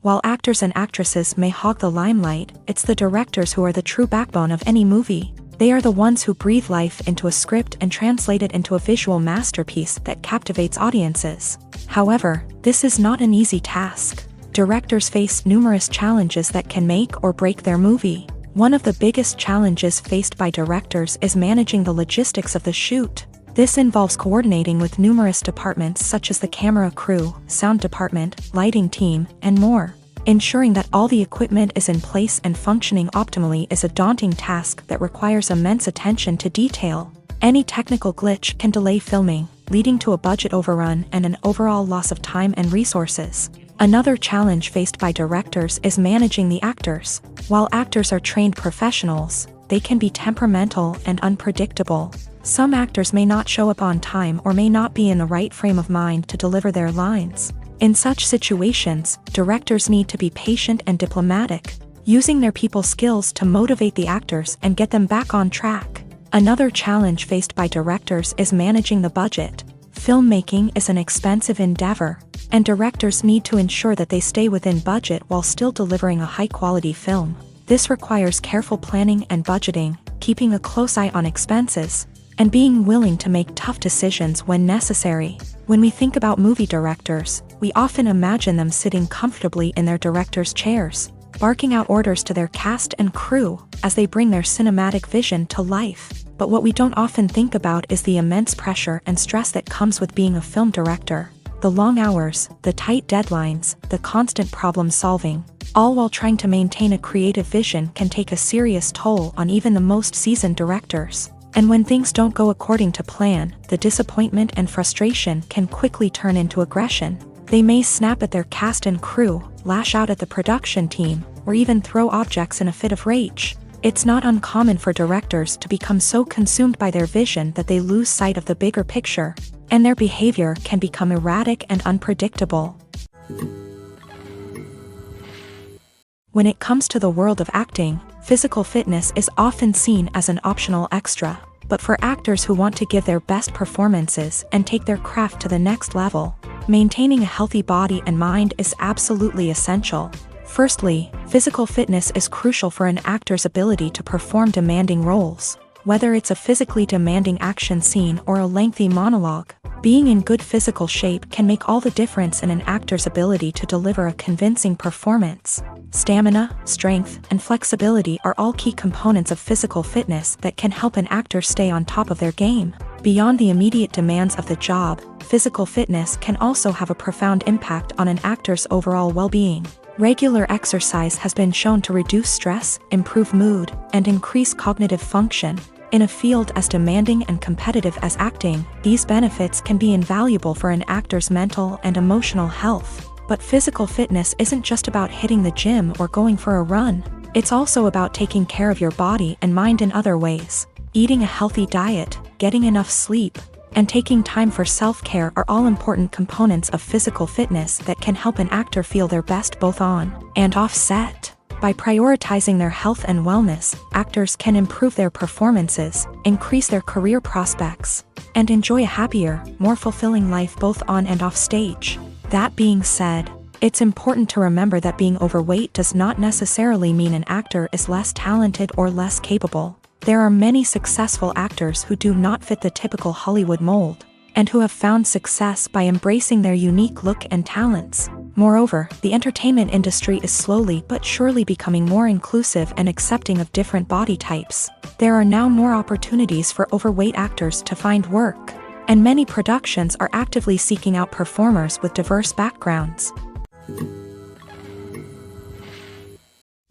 While actors and actresses may hog the limelight, it's the directors who are the true backbone of any movie. They are the ones who breathe life into a script and translate it into a visual masterpiece that captivates audiences. However, this is not an easy task. Directors face numerous challenges that can make or break their movie. One of the biggest challenges faced by directors is managing the logistics of the shoot. This involves coordinating with numerous departments such as the camera crew, sound department, lighting team, and more. Ensuring that all the equipment is in place and functioning optimally is a daunting task that requires immense attention to detail. Any technical glitch can delay filming, leading to a budget overrun and an overall loss of time and resources. Another challenge faced by directors is managing the actors. While actors are trained professionals, they can be temperamental and unpredictable. Some actors may not show up on time or may not be in the right frame of mind to deliver their lines. In such situations, directors need to be patient and diplomatic, using their people skills to motivate the actors and get them back on track. Another challenge faced by directors is managing the budget. Filmmaking is an expensive endeavor, and directors need to ensure that they stay within budget while still delivering a high-quality film. This requires careful planning and budgeting, keeping a close eye on expenses, and being willing to make tough decisions when necessary. When we think about movie directors, we often imagine them sitting comfortably in their director's chairs, barking out orders to their cast and crew as they bring their cinematic vision to life. But what we don't often think about is the immense pressure and stress that comes with being a film director. The long hours, the tight deadlines, the constant problem solving, all while trying to maintain a creative vision can take a serious toll on even the most seasoned directors. And when things don't go according to plan, the disappointment and frustration can quickly turn into aggression. They may snap at their cast and crew, lash out at the production team, or even throw objects in a fit of rage. It's not uncommon for directors to become so consumed by their vision that they lose sight of the bigger picture, and their behavior can become erratic and unpredictable. When it comes to the world of acting, physical fitness is often seen as an optional extra. But for actors who want to give their best performances and take their craft to the next level, maintaining a healthy body and mind is absolutely essential. Firstly, physical fitness is crucial for an actor's ability to perform demanding roles. Whether it's a physically demanding action scene or a lengthy monologue, being in good physical shape can make all the difference in an actor's ability to deliver a convincing performance. Stamina, strength, and flexibility are all key components of physical fitness that can help an actor stay on top of their game. Beyond the immediate demands of the job, physical fitness can also have a profound impact on an actor's overall well-being. Regular exercise has been shown to reduce stress, improve mood, and increase cognitive function. In a field as demanding and competitive as acting, these benefits can be invaluable for an actor's mental and emotional health. But physical fitness isn't just about hitting the gym or going for a run. It's also about taking care of your body and mind in other ways. Eating a healthy diet, getting enough sleep, and taking time for self-care are all important components of physical fitness that can help an actor feel their best both on and off set. By prioritizing their health and wellness, actors can improve their performances, increase their career prospects, and enjoy a happier, more fulfilling life both on and off stage. That being said, it's important to remember that being overweight does not necessarily mean an actor is less talented or less capable. There are many successful actors who do not fit the typical Hollywood mold, and who have found success by embracing their unique look and talents. Moreover, the entertainment industry is slowly but surely becoming more inclusive and accepting of different body types. There are now more opportunities for overweight actors to find work, and many productions are actively seeking out performers with diverse backgrounds.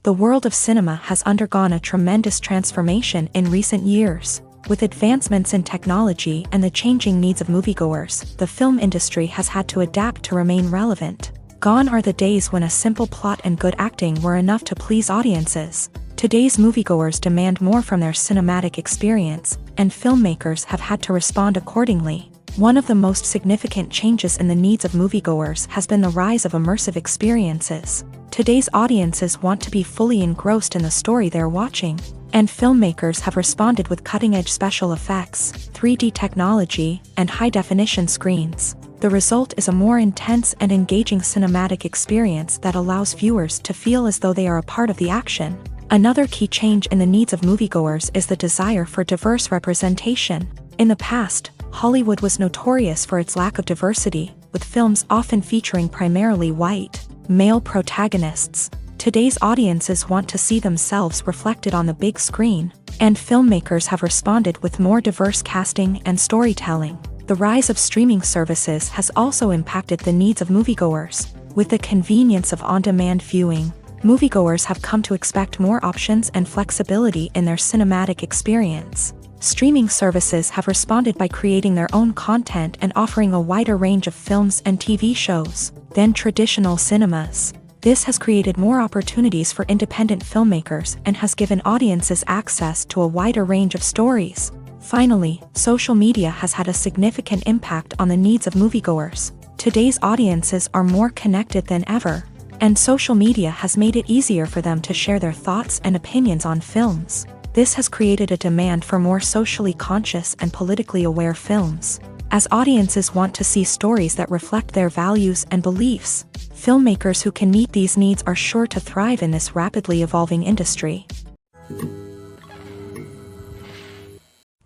The world of cinema has undergone a tremendous transformation in recent years. With advancements in technology and the changing needs of moviegoers, the film industry has had to adapt to remain relevant. Gone are the days when a simple plot and good acting were enough to please audiences. Today's moviegoers demand more from their cinematic experience, and filmmakers have had to respond accordingly. One of the most significant changes in the needs of moviegoers has been the rise of immersive experiences. Today's audiences want to be fully engrossed in the story they're watching, and filmmakers have responded with cutting-edge special effects, 3D technology, and high-definition screens. The result is a more intense and engaging cinematic experience that allows viewers to feel as though they are a part of the action. Another key change in the needs of moviegoers is the desire for diverse representation. In the past, Hollywood was notorious for its lack of diversity, with films often featuring primarily white, male protagonists. Today's audiences want to see themselves reflected on the big screen, and filmmakers have responded with more diverse casting and storytelling. The rise of streaming services has also impacted the needs of moviegoers. With the convenience of on-demand viewing, moviegoers have come to expect more options and flexibility in their cinematic experience. Streaming services have responded by creating their own content and offering a wider range of films and TV shows than traditional cinemas. This has created more opportunities for independent filmmakers and has given audiences access to a wider range of stories. Finally, social media has had a significant impact on the needs of moviegoers. Today's audiences are more connected than ever, and social media has made it easier for them to share their thoughts and opinions on films. This has created a demand for more socially conscious and politically aware films. As audiences want to see stories that reflect their values and beliefs, filmmakers who can meet these needs are sure to thrive in this rapidly evolving industry.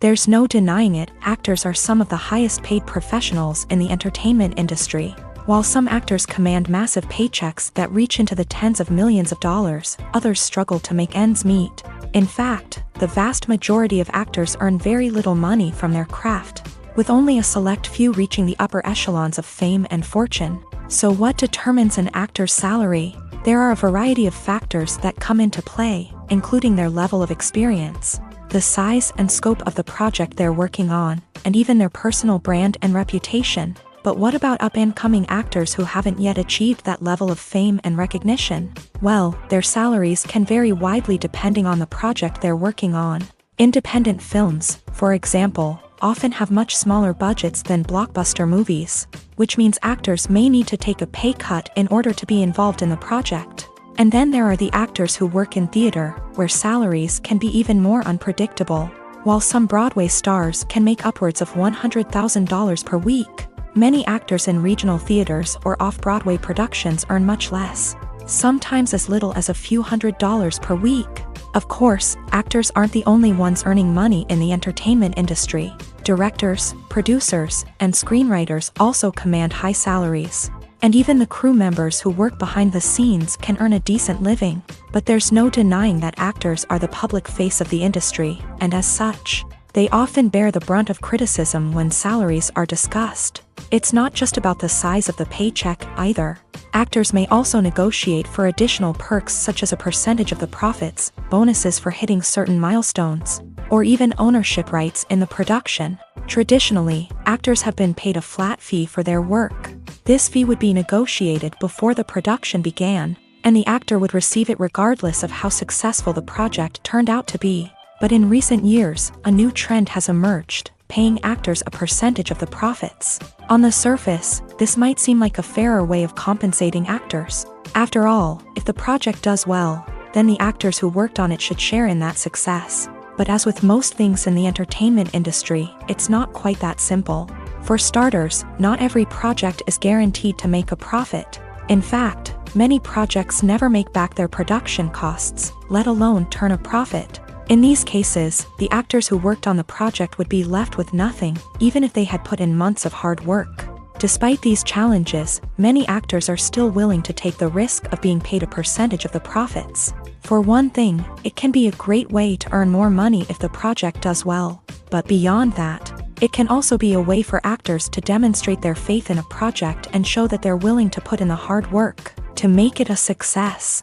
There's no denying it, actors are some of the highest paid professionals in the entertainment industry. While some actors command massive paychecks that reach into the tens of millions of dollars, others struggle to make ends meet. In fact, the vast majority of actors earn very little money from their craft, with only a select few reaching the upper echelons of fame and fortune. So what determines an actor's salary? There are a variety of factors that come into play, including their level of experience, the size and scope of the project they're working on, and even their personal brand and reputation. But what about up-and-coming actors who haven't yet achieved that level of fame and recognition? Well, their salaries can vary widely depending on the project they're working on. Independent films, for example, often have much smaller budgets than blockbuster movies, which means actors may need to take a pay cut in order to be involved in the project. And then there are the actors who work in theater, where salaries can be even more unpredictable. While some Broadway stars can make upwards of $100,000 per week, many actors in regional theaters or off-Broadway productions earn much less, sometimes as little as a few $100s per week. Of course, actors aren't the only ones earning money in the entertainment industry. Directors, producers, and screenwriters also command high salaries. And even the crew members who work behind the scenes can earn a decent living. But there's no denying that actors are the public face of the industry, and as such, they often bear the brunt of criticism when salaries are discussed. It's not just about the size of the paycheck, either. Actors may also negotiate for additional perks such as a percentage of the profits, bonuses for hitting certain milestones, or even ownership rights in the production. Traditionally, actors have been paid a flat fee for their work. This fee would be negotiated before the production began, and the actor would receive it regardless of how successful the project turned out to be. But in recent years, a new trend has emerged, paying actors a percentage of the profits. On the surface, this might seem like a fairer way of compensating actors. After all, if the project does well, then the actors who worked on it should share in that success. But as with most things in the entertainment industry, it's not quite that simple. For starters, not every project is guaranteed to make a profit. In fact, many projects never make back their production costs, let alone turn a profit. In these cases, the actors who worked on the project would be left with nothing, even if they had put in months of hard work. Despite these challenges, many actors are still willing to take the risk of being paid a percentage of the profits. For one thing, it can be a great way to earn more money if the project does well. But beyond that, it can also be a way for actors to demonstrate their faith in a project and show that they're willing to put in the hard work to make it a success.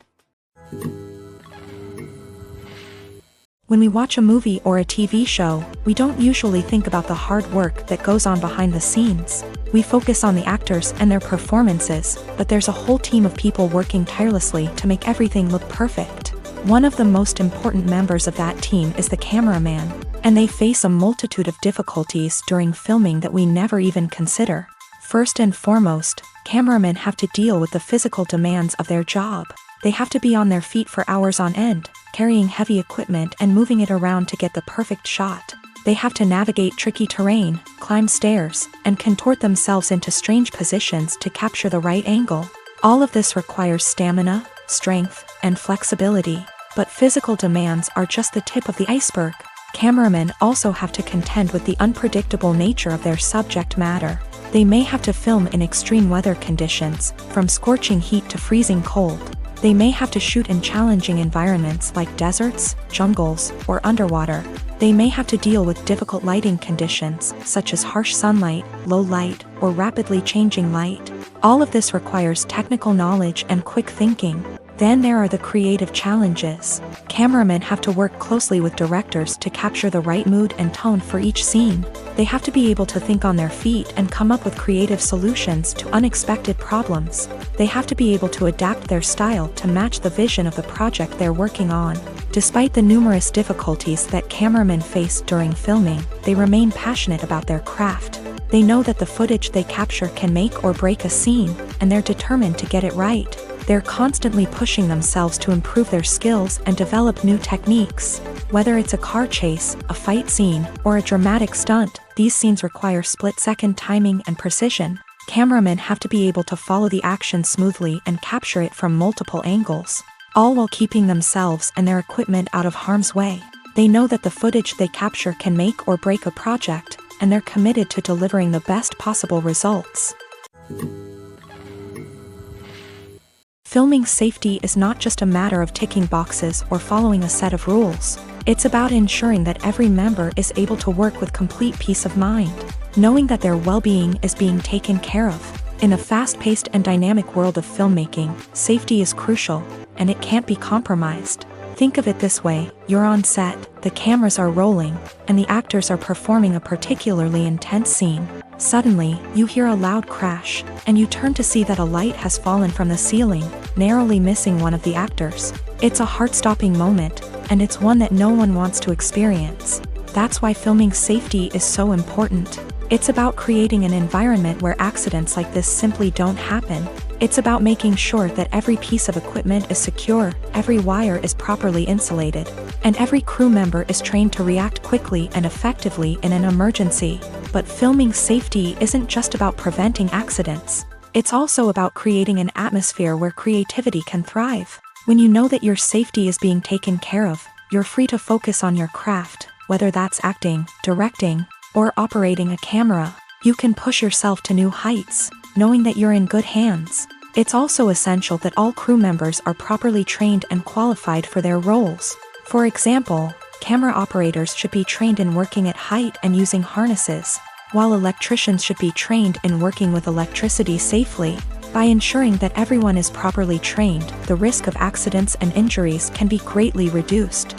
When we watch a movie or a TV show, we don't usually think about the hard work that goes on behind the scenes. We focus on the actors and their performances, but there's a whole team of people working tirelessly to make everything look perfect. One of the most important members of that team is the cameraman, and they face a multitude of difficulties during filming that we never even consider. First and foremost, cameramen have to deal with the physical demands of their job. They have to be on their feet for hours on end, carrying heavy equipment and moving it around to get the perfect shot. They have to navigate tricky terrain, climb stairs, and contort themselves into strange positions to capture the right angle. All of this requires stamina, strength, and flexibility. But physical demands are just the tip of the iceberg. Cameramen also have to contend with the unpredictable nature of their subject matter. They may have to film in extreme weather conditions, from scorching heat to freezing cold. They may have to shoot in challenging environments like deserts, jungles, or underwater. They may have to deal with difficult lighting conditions, such as harsh sunlight, low light, or rapidly changing light. All of this requires technical knowledge and quick thinking. Then there are the creative challenges. Cameramen have to work closely with directors to capture the right mood and tone for each scene. They have to be able to think on their feet and come up with creative solutions to unexpected problems. They have to be able to adapt their style to match the vision of the project they're working on. Despite the numerous difficulties that cameramen face during filming, they remain passionate about their craft. They know that the footage they capture can make or break a scene, and they're determined to get it right. They're constantly pushing themselves to improve their skills and develop new techniques. Whether it's a car chase, a fight scene, or a dramatic stunt, these scenes require split-second timing and precision. Cameramen have to be able to follow the action smoothly and capture it from multiple angles, all while keeping themselves and their equipment out of harm's way. They know that the footage they capture can make or break a project, and they're committed to delivering the best possible results. Filming safety is not just a matter of ticking boxes or following a set of rules. It's about ensuring that every member is able to work with complete peace of mind, knowing that their well-being is being taken care of. In a fast-paced and dynamic world of filmmaking, safety is crucial, and it can't be compromised. Think of it this way: you're on set, the cameras are rolling, and the actors are performing a particularly intense scene. Suddenly, you hear a loud crash, and you turn to see that a light has fallen from the ceiling, narrowly missing one of the actors. It's a heart-stopping moment, and it's one that no one wants to experience. That's why filming safety is so important. It's about creating an environment where accidents like this simply don't happen. It's about making sure that every piece of equipment is secure, every wire is properly insulated, and every crew member is trained to react quickly and effectively in an emergency. But filming safety isn't just about preventing accidents. It's also about creating an atmosphere where creativity can thrive. When you know that your safety is being taken care of, you're free to focus on your craft, whether that's acting, directing, or operating a camera. You can push yourself to new heights, knowing that you're in good hands. It's also essential that all crew members are properly trained and qualified for their roles. For example, camera operators should be trained in working at height and using harnesses, while electricians should be trained in working with electricity safely. By ensuring that everyone is properly trained, the risk of accidents and injuries can be greatly reduced.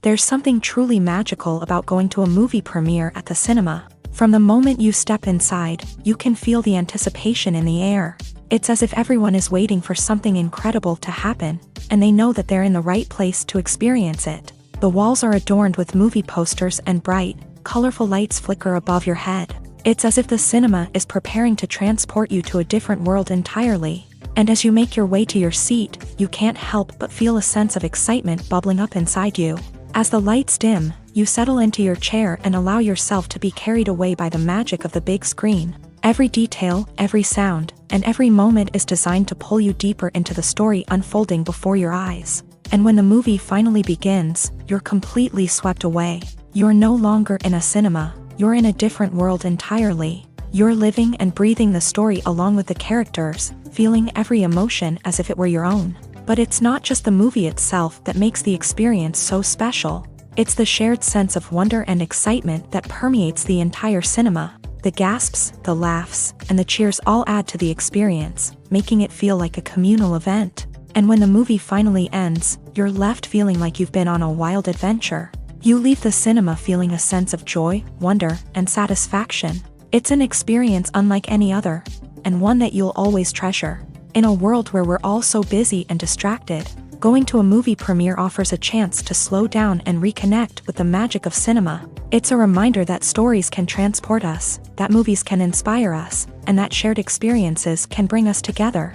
There's something truly magical about going to a movie premiere at the cinema. From the moment you step inside, you can feel the anticipation in the air. It's as if everyone is waiting for something incredible to happen, and they know that they're in the right place to experience it. The walls are adorned with movie posters and bright, colorful lights flicker above your head. It's as if the cinema is preparing to transport you to a different world entirely. And as you make your way to your seat, you can't help but feel a sense of excitement bubbling up inside you. As the lights dim, you settle into your chair and allow yourself to be carried away by the magic of the big screen. Every detail, every sound, and every moment is designed to pull you deeper into the story unfolding before your eyes. And when the movie finally begins, you're completely swept away. You're no longer in a cinema, you're in a different world entirely. You're living and breathing the story along with the characters, feeling every emotion as if it were your own. But it's not just the movie itself that makes the experience so special. It's the shared sense of wonder and excitement that permeates the entire cinema. The gasps, the laughs, and the cheers all add to the experience, making it feel like a communal event. And when the movie finally ends, you're left feeling like you've been on a wild adventure. You leave the cinema feeling a sense of joy, wonder, and satisfaction. It's an experience unlike any other, and one that you'll always treasure. In a world where we're all so busy and distracted, going to a movie premiere offers a chance to slow down and reconnect with the magic of cinema. It's a reminder that stories can transport us, that movies can inspire us, and that shared experiences can bring us together.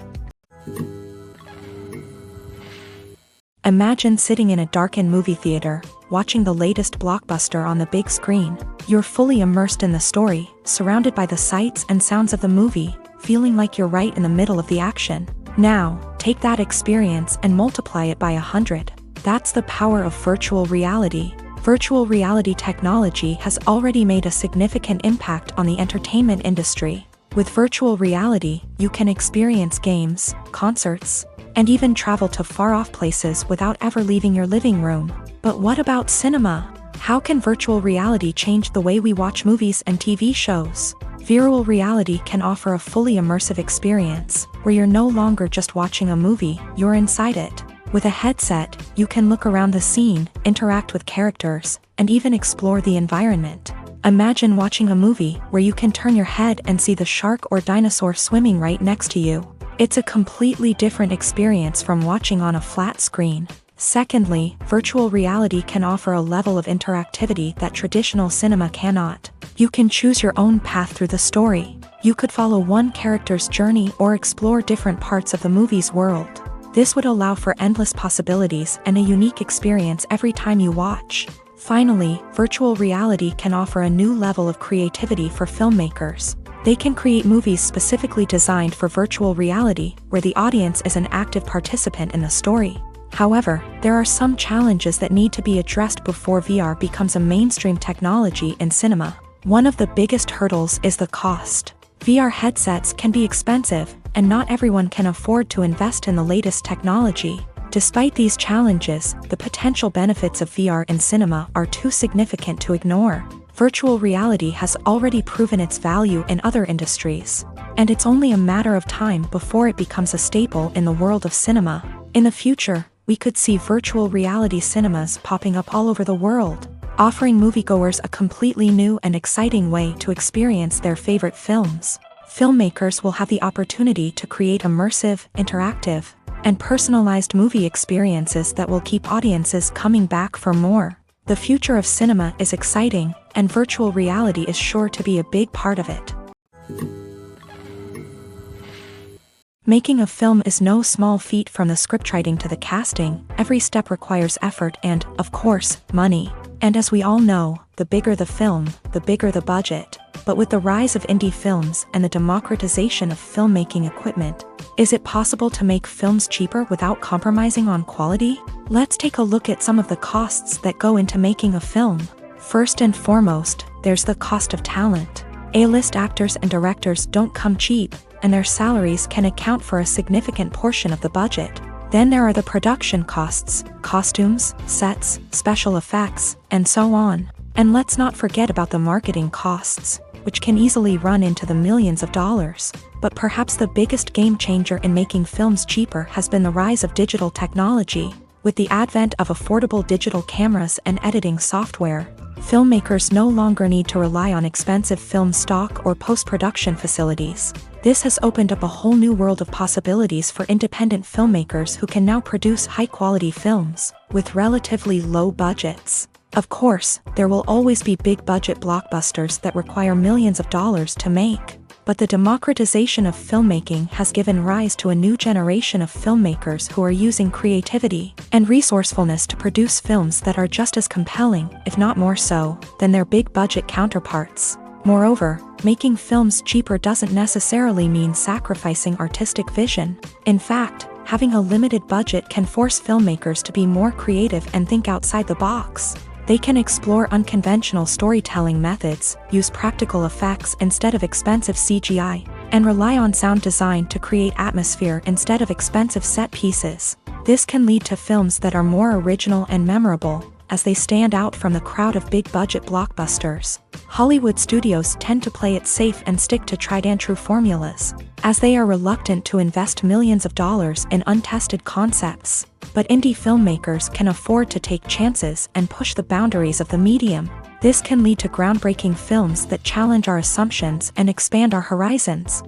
Imagine sitting in a darkened movie theater, watching the latest blockbuster on the big screen. You're fully immersed in the story, surrounded by the sights and sounds of the movie, feeling like you're right in the middle of the action. Now, take that experience and multiply it by 100. That's the power of virtual reality. Virtual reality technology has already made a significant impact on the entertainment industry. With virtual reality, you can experience games, concerts, and even travel to far-off places without ever leaving your living room. But what about cinema? How can virtual reality change the way we watch movies and TV shows? Virtual reality can offer a fully immersive experience, where you're no longer just watching a movie, you're inside it. With a headset, you can look around the scene, interact with characters, and even explore the environment. Imagine watching a movie where you can turn your head and see the shark or dinosaur swimming right next to you. It's a completely different experience from watching on a flat screen. Secondly, virtual reality can offer a level of interactivity that traditional cinema cannot. You can choose your own path through the story. You could follow one character's journey or explore different parts of the movie's world. This would allow for endless possibilities and a unique experience every time you watch. Finally, virtual reality can offer a new level of creativity for filmmakers. They can create movies specifically designed for virtual reality, where the audience is an active participant in the story. However, there are some challenges that need to be addressed before VR becomes a mainstream technology in cinema. One of the biggest hurdles is the cost. VR headsets can be expensive, and not everyone can afford to invest in the latest technology. Despite these challenges, the potential benefits of VR in cinema are too significant to ignore. Virtual reality has already proven its value in other industries, and it's only a matter of time before it becomes a staple in the world of cinema. In the future, we could see virtual reality cinemas popping up all over the world, offering moviegoers a completely new and exciting way to experience their favorite films. Filmmakers will have the opportunity to create immersive, interactive, and personalized movie experiences that will keep audiences coming back for more. The future of cinema is exciting, and virtual reality is sure to be a big part of it. Making a film is no small feat. From the scriptwriting to the casting, every step requires effort and, of course, money. And as we all know, the bigger the film, the bigger the budget. But with the rise of indie films and the democratization of filmmaking equipment, is it possible to make films cheaper without compromising on quality? Let's take a look at some of the costs that go into making a film. First and foremost, there's the cost of talent. A-list actors and directors don't come cheap, and their salaries can account for a significant portion of the budget. Then there are the production costs, costumes, sets, special effects, and so on. And let's not forget about the marketing costs, which can easily run into the millions of dollars. But perhaps the biggest game changer in making films cheaper has been the rise of digital technology. With the advent of affordable digital cameras and editing software, filmmakers no longer need to rely on expensive film stock or post-production facilities. This has opened up a whole new world of possibilities for independent filmmakers who can now produce high-quality films with relatively low budgets. Of course, there will always be big-budget blockbusters that require millions of dollars to make. But the democratization of filmmaking has given rise to a new generation of filmmakers who are using creativity and resourcefulness to produce films that are just as compelling, if not more so, than their big-budget counterparts. Moreover, making films cheaper doesn't necessarily mean sacrificing artistic vision. In fact, having a limited budget can force filmmakers to be more creative and think outside the box. They can explore unconventional storytelling methods, use practical effects instead of expensive CGI, and rely on sound design to create atmosphere instead of expensive set pieces. This can lead to films that are more original and memorable, as they stand out from the crowd of big-budget blockbusters. Hollywood studios tend to play it safe and stick to tried-and-true formulas, as they are reluctant to invest millions of dollars in untested concepts. But indie filmmakers can afford to take chances and push the boundaries of the medium. This can lead to groundbreaking films that challenge our assumptions and expand our horizons.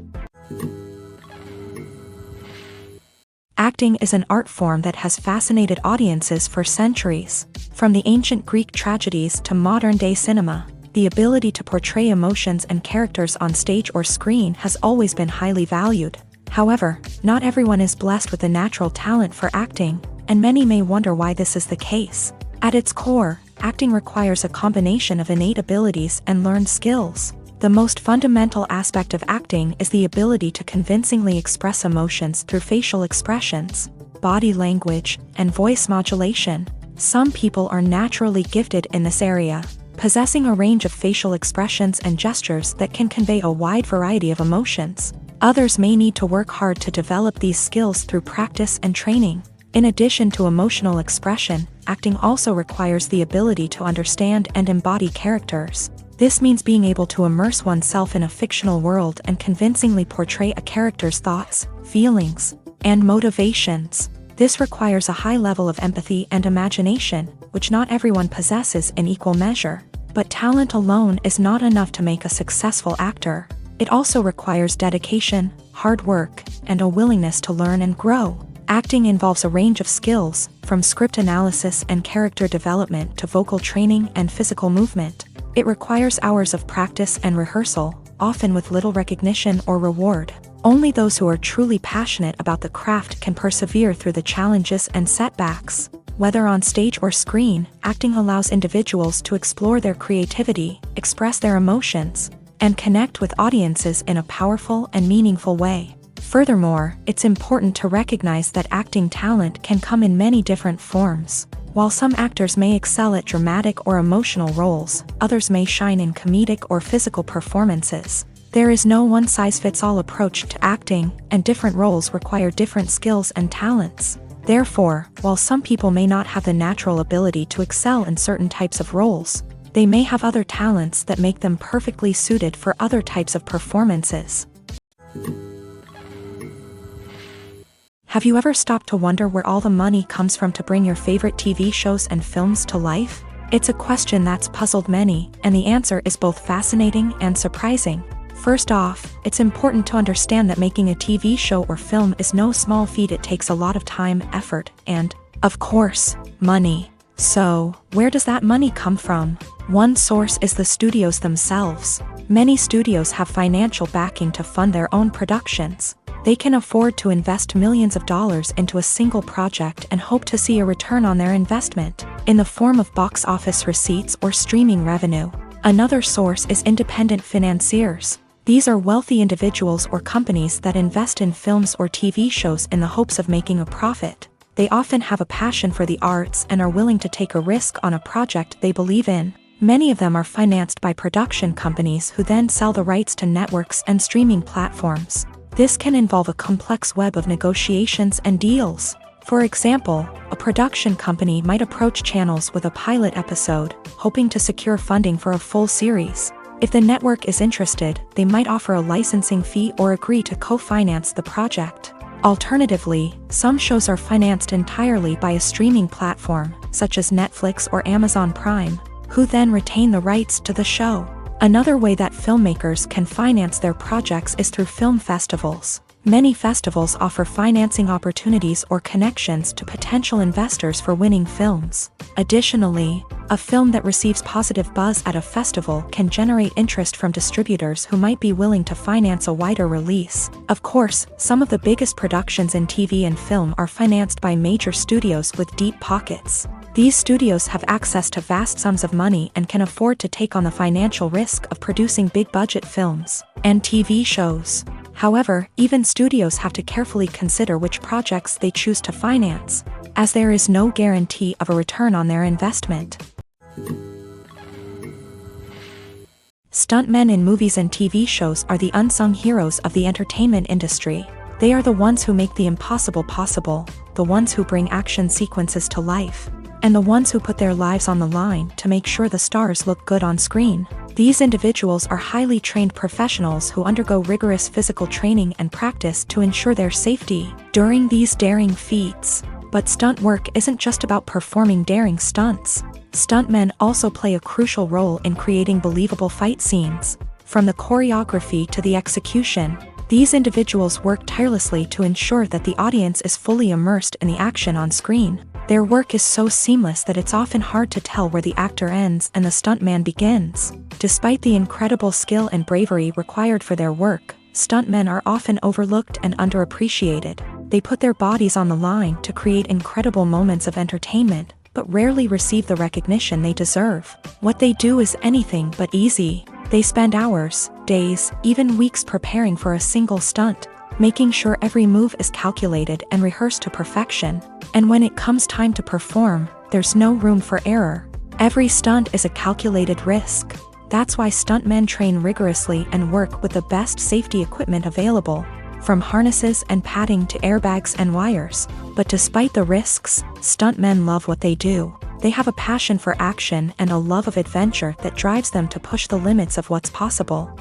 Acting is an art form that has fascinated audiences for centuries. From the ancient Greek tragedies to modern-day cinema, the ability to portray emotions and characters on stage or screen has always been highly valued. However, not everyone is blessed with the natural talent for acting, and many may wonder why this is the case. At its core, acting requires a combination of innate abilities and learned skills. The most fundamental aspect of acting is the ability to convincingly express emotions through facial expressions, body language, and voice modulation. Some people are naturally gifted in this area, possessing a range of facial expressions and gestures that can convey a wide variety of emotions. Others may need to work hard to develop these skills through practice and training. In addition to emotional expression, acting also requires the ability to understand and embody characters. This means being able to immerse oneself in a fictional world and convincingly portray a character's thoughts, feelings, and motivations. This requires a high level of empathy and imagination, which not everyone possesses in equal measure. But talent alone is not enough to make a successful actor. It also requires dedication, hard work, and a willingness to learn and grow. Acting involves a range of skills, from script analysis and character development to vocal training and physical movement. It requires hours of practice and rehearsal, often with little recognition or reward. Only those who are truly passionate about the craft can persevere through the challenges and setbacks. Whether on stage or screen, acting allows individuals to explore their creativity, express their emotions, and connect with audiences in a powerful and meaningful way. Furthermore, it's important to recognize that acting talent can come in many different forms. While some actors may excel at dramatic or emotional roles, others may shine in comedic or physical performances. There is no one-size-fits-all approach to acting, and different roles require different skills and talents. Therefore, while some people may not have the natural ability to excel in certain types of roles, they may have other talents that make them perfectly suited for other types of performances. Have you ever stopped to wonder where all the money comes from to bring your favorite TV shows and films to life? It's a question that's puzzled many, and the answer is both fascinating and surprising. First off, it's important to understand that making a TV show or film is no small feat. It takes a lot of time, effort, and, of course, money. So, where does that money come from? One source is the studios themselves. Many studios have financial backing to fund their own productions. They can afford to invest millions of dollars into a single project and hope to see a return on their investment, in the form of box office receipts or streaming revenue. Another source is independent financiers. These are wealthy individuals or companies that invest in films or TV shows in the hopes of making a profit. They often have a passion for the arts and are willing to take a risk on a project they believe in. Many of them are financed by production companies who then sell the rights to networks and streaming platforms. This can involve a complex web of negotiations and deals. For example, a production company might approach channels with a pilot episode, hoping to secure funding for a full series. If the network is interested, they might offer a licensing fee or agree to co-finance the project. Alternatively, some shows are financed entirely by a streaming platform, such as Netflix or Amazon Prime, who then retain the rights to the show. Another way that filmmakers can finance their projects is through film festivals. Many festivals offer financing opportunities or connections to potential investors for winning films. Additionally, a film that receives positive buzz at a festival can generate interest from distributors who might be willing to finance a wider release. Of course, some of the biggest productions in TV and film are financed by major studios with deep pockets. These studios have access to vast sums of money and can afford to take on the financial risk of producing big-budget films and TV shows. However, even studios have to carefully consider which projects they choose to finance, as there is no guarantee of a return on their investment. Stuntmen in movies and TV shows are the unsung heroes of the entertainment industry. They are the ones who make the impossible possible, the ones who bring action sequences to life, and the ones who put their lives on the line to make sure the stars look good on screen. These individuals are highly trained professionals who undergo rigorous physical training and practice to ensure their safety during these daring feats. But stunt work isn't just about performing daring stunts. Stuntmen also play a crucial role in creating believable fight scenes. From the choreography to the execution, these individuals work tirelessly to ensure that the audience is fully immersed in the action on screen. Their work is so seamless that it's often hard to tell where the actor ends and the stuntman begins. Despite the incredible skill and bravery required for their work, stuntmen are often overlooked and underappreciated. They put their bodies on the line to create incredible moments of entertainment, but rarely receive the recognition they deserve. What they do is anything but easy. They spend hours, days, even weeks preparing for a single stunt, making sure every move is calculated and rehearsed to perfection. And when it comes time to perform, there's no room for error. Every stunt is a calculated risk. That's why stuntmen train rigorously and work with the best safety equipment available, from harnesses and padding to airbags and wires. But despite the risks, stuntmen love what they do. They have a passion for action and a love of adventure that drives them to push the limits of what's possible.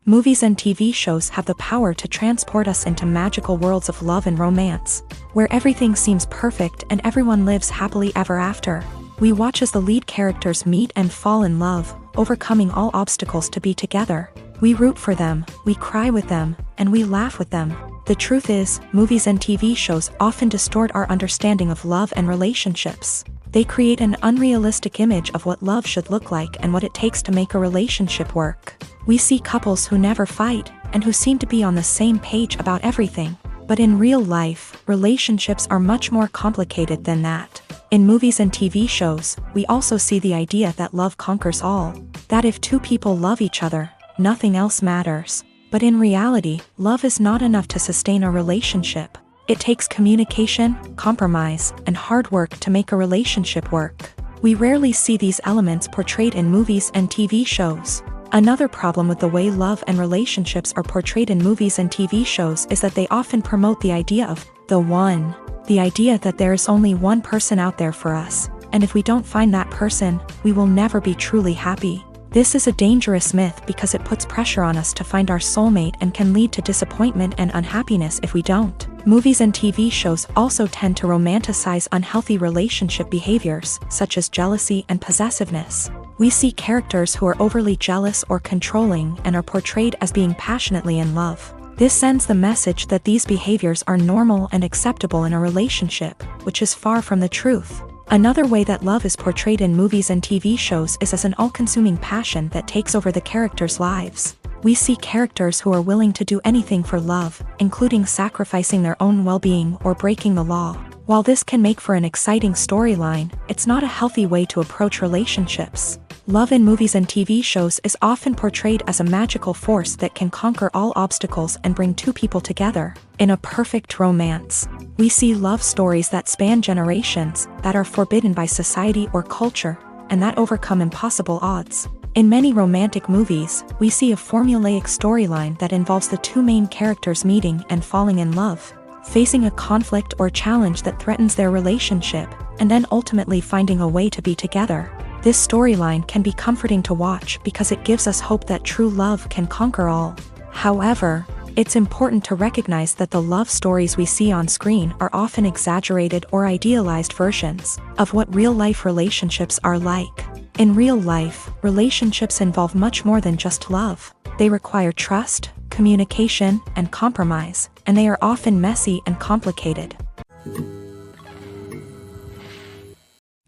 Movies and TV shows have the power to transport us into magical worlds of love and romance, where everything seems perfect and everyone lives happily ever after. We watch as the lead characters meet and fall in love, overcoming all obstacles to be together. We root for them, we cry with them, and we laugh with them. The truth is, movies and TV shows often distort our understanding of love and relationships. They create an unrealistic image of what love should look like and what it takes to make a relationship work. We see couples who never fight, and who seem to be on the same page about everything. But in real life, relationships are much more complicated than that. In movies and TV shows, we also see the idea that love conquers all. That if two people love each other, nothing else matters. But in reality, love is not enough to sustain a relationship. It takes communication, compromise, and hard work to make a relationship work. We rarely see these elements portrayed in movies and TV shows. Another problem with the way love and relationships are portrayed in movies and TV shows is that they often promote the idea of the one. The idea that there is only one person out there for us, and if we don't find that person, we will never be truly happy. This is a dangerous myth because it puts pressure on us to find our soulmate and can lead to disappointment and unhappiness if we don't. Movies and TV shows also tend to romanticize unhealthy relationship behaviors, such as jealousy and possessiveness. We see characters who are overly jealous or controlling and are portrayed as being passionately in love. This sends the message that these behaviors are normal and acceptable in a relationship, which is far from the truth. Another way that love is portrayed in movies and TV shows is as an all-consuming passion that takes over the characters' lives. We see characters who are willing to do anything for love, including sacrificing their own well-being or breaking the law. While this can make for an exciting storyline, it's not a healthy way to approach relationships. Love in movies and TV shows is often portrayed as a magical force that can conquer all obstacles and bring two people together. In a perfect romance, we see love stories that span generations, that are forbidden by society or culture, and that overcome impossible odds. In many romantic movies, we see a formulaic storyline that involves the two main characters meeting and falling in love, facing a conflict or challenge that threatens their relationship, and then ultimately finding a way to be together. This storyline can be comforting to watch because it gives us hope that true love can conquer all. However, it's important to recognize that the love stories we see on screen are often exaggerated or idealized versions of what real-life relationships are like. In real life, relationships involve much more than just love. They require trust, communication, and compromise, and they are often messy and complicated.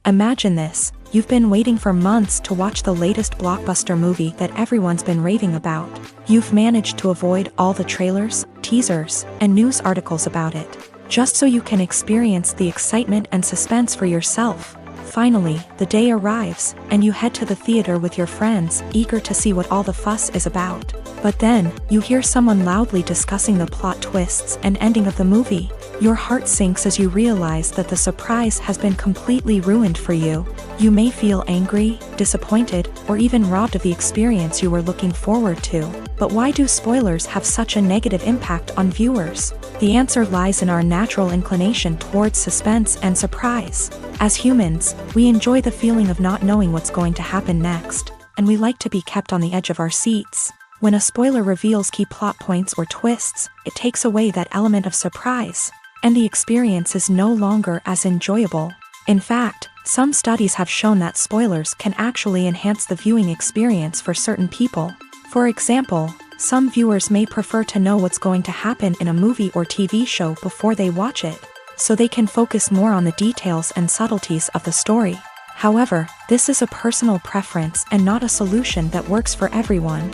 Imagine this. You've been waiting for months to watch the latest blockbuster movie that everyone's been raving about. You've managed to avoid all the trailers, teasers, and news articles about it, just so you can experience the excitement and suspense for yourself. Finally, the day arrives, and you head to the theater with your friends, eager to see what all the fuss is about. But then, you hear someone loudly discussing the plot twists and ending of the movie. Your heart sinks as you realize that the surprise has been completely ruined for you. You may feel angry, disappointed, or even robbed of the experience you were looking forward to. But why do spoilers have such a negative impact on viewers? The answer lies in our natural inclination towards suspense and surprise. As humans, we enjoy the feeling of not knowing what's going to happen next, and we like to be kept on the edge of our seats. When a spoiler reveals key plot points or twists, it takes away that element of surprise, and the experience is no longer as enjoyable. In fact, some studies have shown that spoilers can actually enhance the viewing experience for certain people. For example, some viewers may prefer to know what's going to happen in a movie or TV show before they watch it, so they can focus more on the details and subtleties of the story. However, this is a personal preference and not a solution that works for everyone.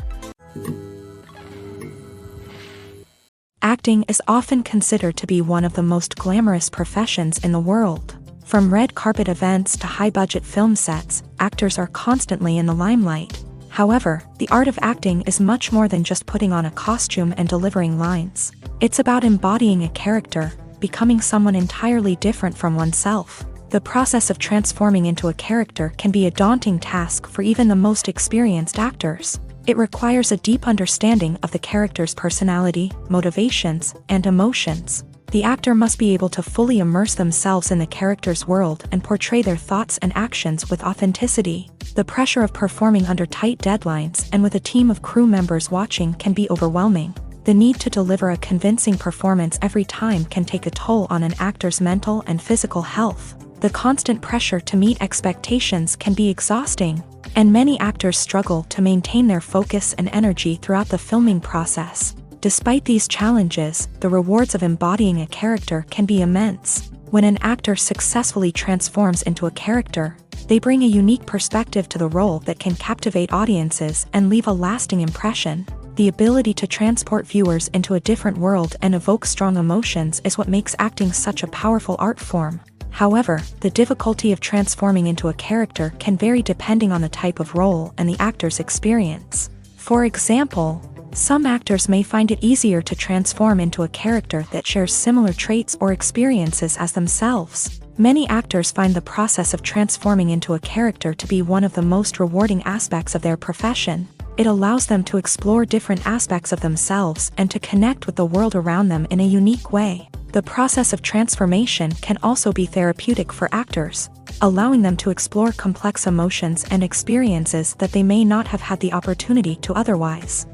Acting is often considered to be one of the most glamorous professions in the world. From red carpet events to high-budget film sets, actors are constantly in the limelight. However, the art of acting is much more than just putting on a costume and delivering lines. It's about embodying a character, becoming someone entirely different from oneself. The process of transforming into a character can be a daunting task for even the most experienced actors. It requires a deep understanding of the character's personality, motivations, and emotions. The actor must be able to fully immerse themselves in the character's world and portray their thoughts and actions with authenticity. The pressure of performing under tight deadlines and with a team of crew members watching can be overwhelming. The need to deliver a convincing performance every time can take a toll on an actor's mental and physical health. The constant pressure to meet expectations can be exhausting, and many actors struggle to maintain their focus and energy throughout the filming process. Despite these challenges, the rewards of embodying a character can be immense. When an actor successfully transforms into a character, they bring a unique perspective to the role that can captivate audiences and leave a lasting impression. The ability to transport viewers into a different world and evoke strong emotions is what makes acting such a powerful art form. However, the difficulty of transforming into a character can vary depending on the type of role and the actor's experience. For example, some actors may find it easier to transform into a character that shares similar traits or experiences as themselves. Many actors find the process of transforming into a character to be one of the most rewarding aspects of their profession. It allows them to explore different aspects of themselves and to connect with the world around them in a unique way. The process of transformation can also be therapeutic for actors, allowing them to explore complex emotions and experiences that they may not have had the opportunity to otherwise.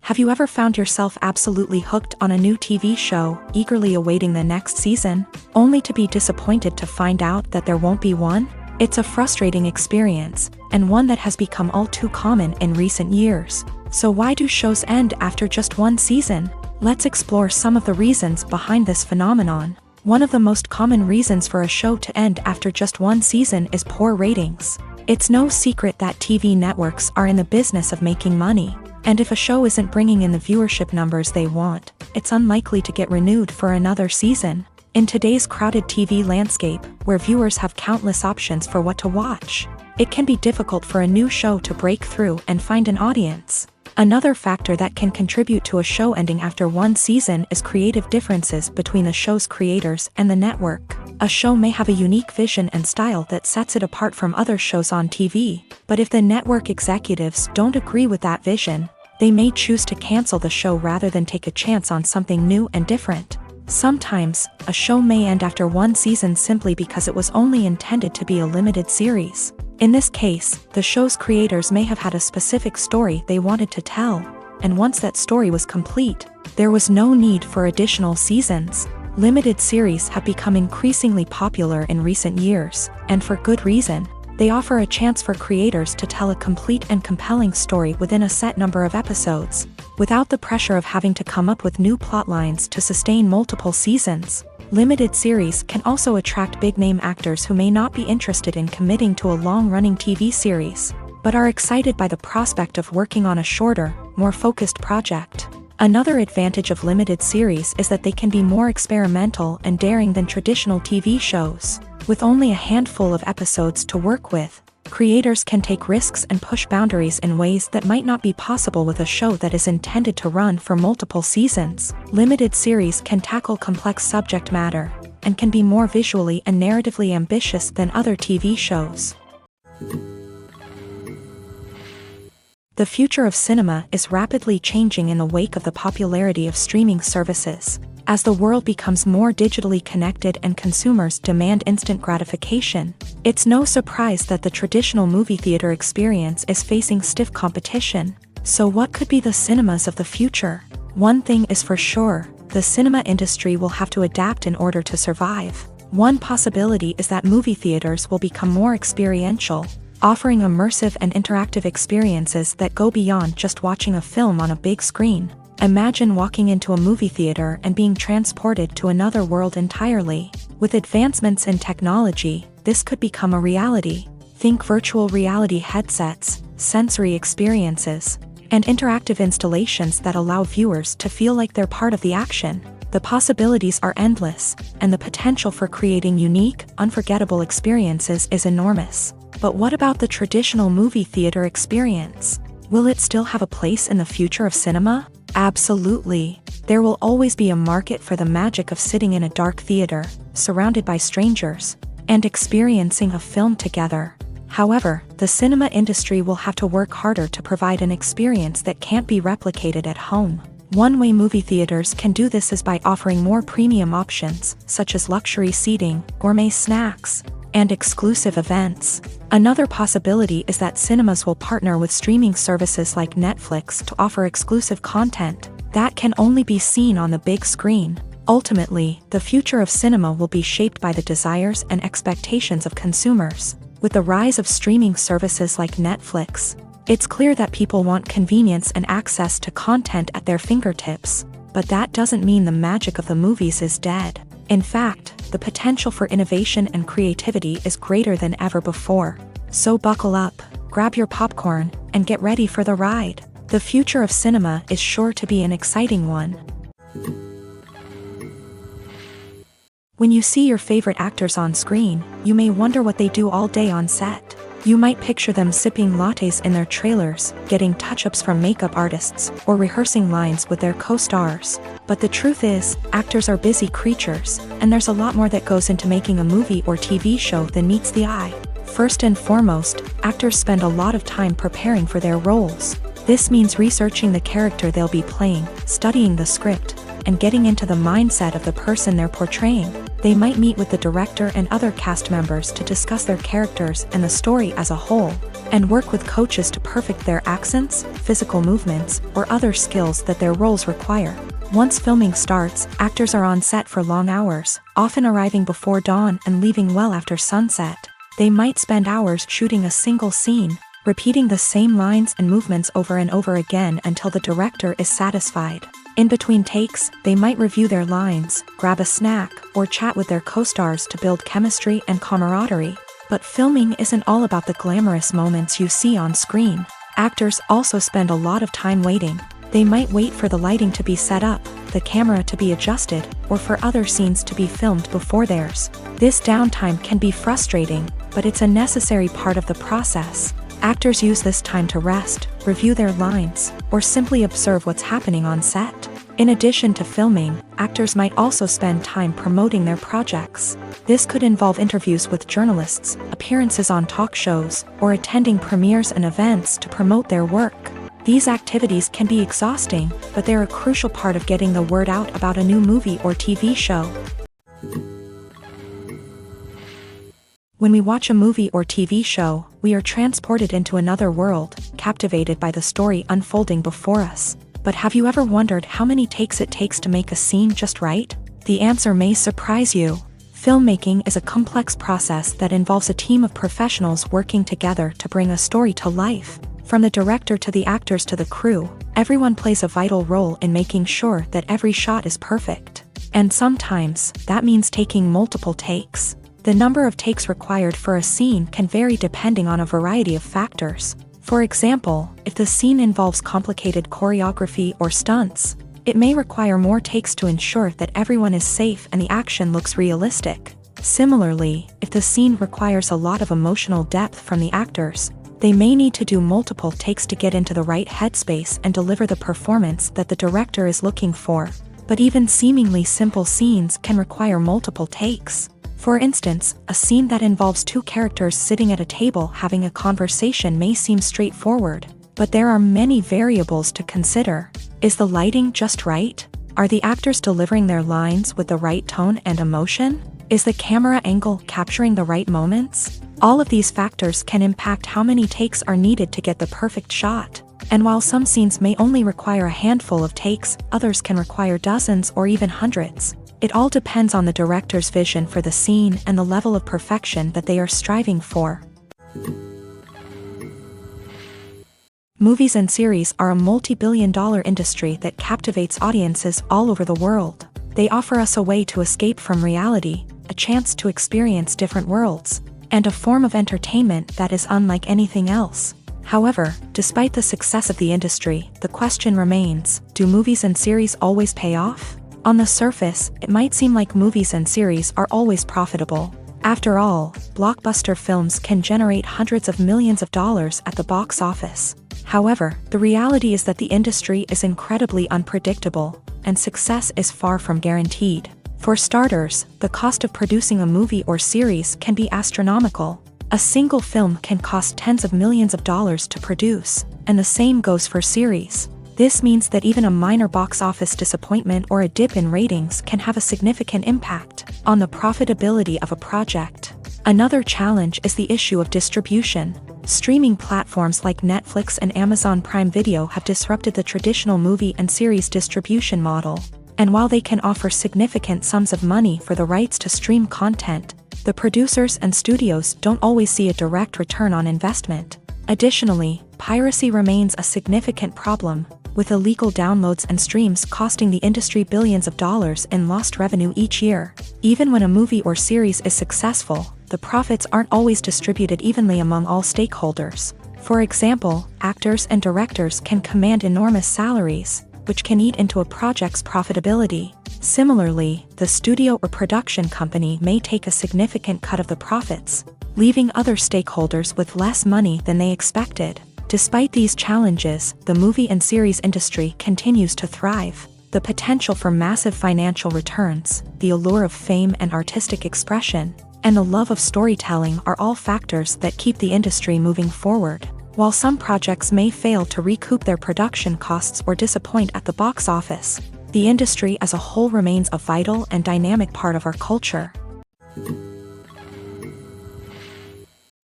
Have you ever found yourself absolutely hooked on a new TV show, eagerly awaiting the next season, only to be disappointed to find out that there won't be one? It's a frustrating experience, and one that has become all too common in recent years. So why do shows end after just one season? Let's explore some of the reasons behind this phenomenon. One of the most common reasons for a show to end after just one season is poor ratings. It's no secret that TV networks are in the business of making money, and if a show isn't bringing in the viewership numbers they want, it's unlikely to get renewed for another season. In today's crowded TV landscape, where viewers have countless options for what to watch, it can be difficult for a new show to break through and find an audience. Another factor that can contribute to a show ending after one season is creative differences between the show's creators and the network. A show may have a unique vision and style that sets it apart from other shows on TV, but if the network executives don't agree with that vision, they may choose to cancel the show rather than take a chance on something new and different. Sometimes, a show may end after one season simply because it was only intended to be a limited series. In this case, the show's creators may have had a specific story they wanted to tell, and once that story was complete, there was no need for additional seasons. Limited series have become increasingly popular in recent years, and for good reason. They offer a chance for creators to tell a complete and compelling story within a set number of episodes, without the pressure of having to come up with new plotlines to sustain multiple seasons. Limited series can also attract big-name actors who may not be interested in committing to a long-running TV series, but are excited by the prospect of working on a shorter, more focused project. Another advantage of limited series is that they can be more experimental and daring than traditional TV shows. With only a handful of episodes to work with, creators can take risks and push boundaries in ways that might not be possible with a show that is intended to run for multiple seasons. Limited series can tackle complex subject matter, and can be more visually and narratively ambitious than other TV shows. The future of cinema is rapidly changing in the wake of the popularity of streaming services. As the world becomes more digitally connected and consumers demand instant gratification, it's no surprise that the traditional movie theater experience is facing stiff competition. So what could be the cinemas of the future? One thing is for sure, the cinema industry will have to adapt in order to survive. One possibility is that movie theaters will become more experiential, offering immersive and interactive experiences that go beyond just watching a film on a big screen. Imagine walking into a movie theater and being transported to another world entirely. With advancements in technology, this could become a reality. Think virtual reality headsets, sensory experiences, and interactive installations that allow viewers to feel like they're part of the action. The possibilities are endless, and the potential for creating unique, unforgettable experiences is enormous. But what about the traditional movie theater experience? Will it still have a place in the future of cinema? Absolutely. There will always be a market for the magic of sitting in a dark theater, surrounded by strangers, and experiencing a film together. However, the cinema industry will have to work harder to provide an experience that can't be replicated at home. One way movie theaters can do this is by offering more premium options, such as luxury seating, gourmet snacks, and exclusive events. Another possibility is that cinemas will partner with streaming services like Netflix to offer exclusive content that can only be seen on the big screen. Ultimately, the future of cinema will be shaped by the desires and expectations of consumers. With the rise of streaming services like Netflix, it's clear that people want convenience and access to content at their fingertips. But that doesn't mean the magic of the movies is dead. In fact, the potential for innovation and creativity is greater than ever before. So buckle up, grab your popcorn, and get ready for the ride. The future of cinema is sure to be an exciting one. When you see your favorite actors on screen, you may wonder what they do all day on set. You might picture them sipping lattes in their trailers, getting touch-ups from makeup artists, or rehearsing lines with their co-stars. But the truth is, actors are busy creatures, and there's a lot more that goes into making a movie or TV show than meets the eye. First and foremost, actors spend a lot of time preparing for their roles. This means researching the character they'll be playing, studying the script, and getting into the mindset of the person they're portraying. They might meet with the director and other cast members to discuss their characters and the story as a whole, and work with coaches to perfect their accents, physical movements, or other skills that their roles require. Once filming starts, actors are on set for long hours, often arriving before dawn and leaving well after sunset. They might spend hours shooting a single scene, repeating the same lines and movements over and over again until the director is satisfied. In between takes, they might review their lines, grab a snack, or chat with their co-stars to build chemistry and camaraderie. But filming isn't all about the glamorous moments you see on screen. Actors also spend a lot of time waiting. They might wait for the lighting to be set up, the camera to be adjusted, or for other scenes to be filmed before theirs. This downtime can be frustrating, but it's a necessary part of the process. Actors use this time to rest, review their lines, or simply observe what's happening on set. In addition to filming, actors might also spend time promoting their projects. This could involve interviews with journalists, appearances on talk shows, or attending premieres and events to promote their work. These activities can be exhausting, but they're a crucial part of getting the word out about a new movie or TV show. When we watch a movie or TV show, we are transported into another world, captivated by the story unfolding before us. But have you ever wondered how many takes it takes to make a scene just right? The answer may surprise you. Filmmaking is a complex process that involves a team of professionals working together to bring a story to life. From the director to the actors to the crew, everyone plays a vital role in making sure that every shot is perfect. And sometimes, that means taking multiple takes. The number of takes required for a scene can vary depending on a variety of factors. For example, if the scene involves complicated choreography or stunts, it may require more takes to ensure that everyone is safe and the action looks realistic. Similarly, if the scene requires a lot of emotional depth from the actors, they may need to do multiple takes to get into the right headspace and deliver the performance that the director is looking for. But even seemingly simple scenes can require multiple takes. For instance, a scene that involves two characters sitting at a table having a conversation may seem straightforward, but there are many variables to consider. Is the lighting just right? Are the actors delivering their lines with the right tone and emotion? Is the camera angle capturing the right moments? All of these factors can impact how many takes are needed to get the perfect shot. And while some scenes may only require a handful of takes, others can require dozens or even hundreds. It all depends on the director's vision for the scene and the level of perfection that they are striving for. Movies and series are a multi-billion-dollar industry that captivates audiences all over the world. They offer us a way to escape from reality, a chance to experience different worlds, and a form of entertainment that is unlike anything else. However, despite the success of the industry, the question remains, do movies and series always pay off? On the surface, it might seem like movies and series are always profitable. After all, blockbuster films can generate hundreds of millions of dollars at the box office. However, the reality is that the industry is incredibly unpredictable, and success is far from guaranteed. For starters, the cost of producing a movie or series can be astronomical. A single film can cost tens of millions of dollars to produce, and the same goes for series. This means that even a minor box office disappointment or a dip in ratings can have a significant impact on the profitability of a project. Another challenge is the issue of distribution. Streaming platforms like Netflix and Amazon Prime Video have disrupted the traditional movie and series distribution model. And while they can offer significant sums of money for the rights to stream content, the producers and studios don't always see a direct return on investment. Additionally, piracy remains a significant problem, with illegal downloads and streams costing the industry billions of dollars in lost revenue each year. Even when a movie or series is successful, the profits aren't always distributed evenly among all stakeholders. For example, actors and directors can command enormous salaries, which can eat into a project's profitability. Similarly, the studio or production company may take a significant cut of the profits, leaving other stakeholders with less money than they expected. Despite these challenges, the movie and series industry continues to thrive. The potential for massive financial returns, the allure of fame and artistic expression, and the love of storytelling are all factors that keep the industry moving forward. While some projects may fail to recoup their production costs or disappoint at the box office, the industry as a whole remains a vital and dynamic part of our culture.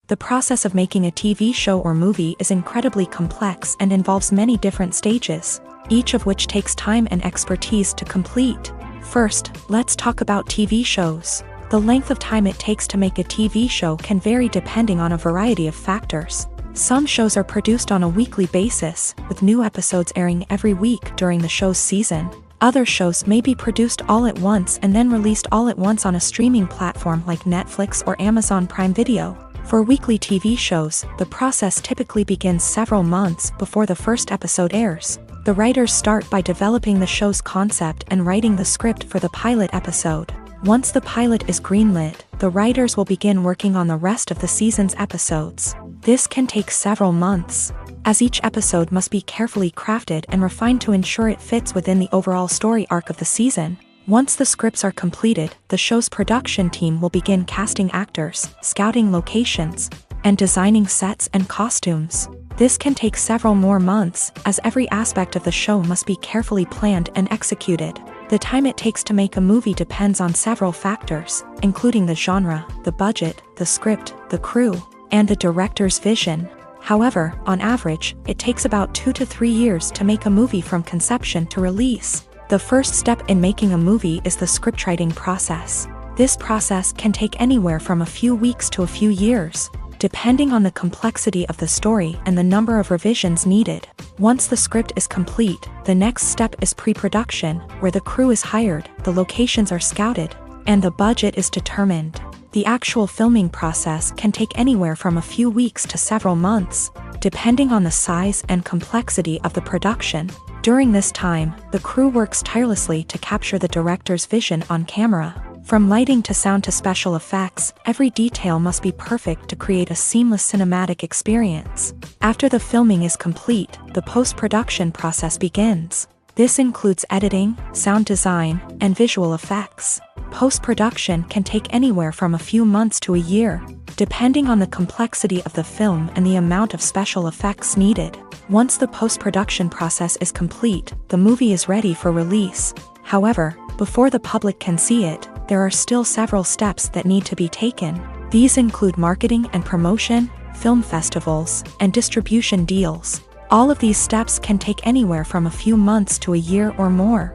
The process of making a TV show or movie is incredibly complex and involves many different stages, each of which takes time and expertise to complete. First, let's talk about TV shows. The length of time it takes to make a TV show can vary depending on a variety of factors. Some shows are produced on a weekly basis, with new episodes airing every week during the show's season. Other shows may be produced all at once and then released all at once on a streaming platform like Netflix or Amazon Prime Video. For weekly TV shows, the process typically begins several months before the first episode airs. The writers start by developing the show's concept and writing the script for the pilot episode. Once the pilot is greenlit, the writers will begin working on the rest of the season's episodes. This can take several months, as each episode must be carefully crafted and refined to ensure it fits within the overall story arc of the season. Once the scripts are completed, the show's production team will begin casting actors, scouting locations, and designing sets and costumes. This can take several more months, as every aspect of the show must be carefully planned and executed. The time it takes to make a movie depends on several factors, including the genre, the budget, the script, the crew, and the director's vision. However, on average, it takes about 2 to 3 years to make a movie from conception to release. The first step in making a movie is the scriptwriting process. This process can take anywhere from a few weeks to a few years, depending on the complexity of the story and the number of revisions needed. Once the script is complete, the next step is pre-production, where the crew is hired, the locations are scouted, and the budget is determined. The actual filming process can take anywhere from a few weeks to several months, depending on the size and complexity of the production. During this time, the crew works tirelessly to capture the director's vision on camera. From lighting to sound to special effects, every detail must be perfect to create a seamless cinematic experience. After the filming is complete, the post-production process begins. This includes editing, sound design, and visual effects. Post-production can take anywhere from a few months to a year, depending on the complexity of the film and the amount of special effects needed. Once the post-production process is complete, the movie is ready for release. However, before the public can see it, there are still several steps that need to be taken. These include marketing and promotion, film festivals, and distribution deals. All of these steps can take anywhere from a few months to a year or more.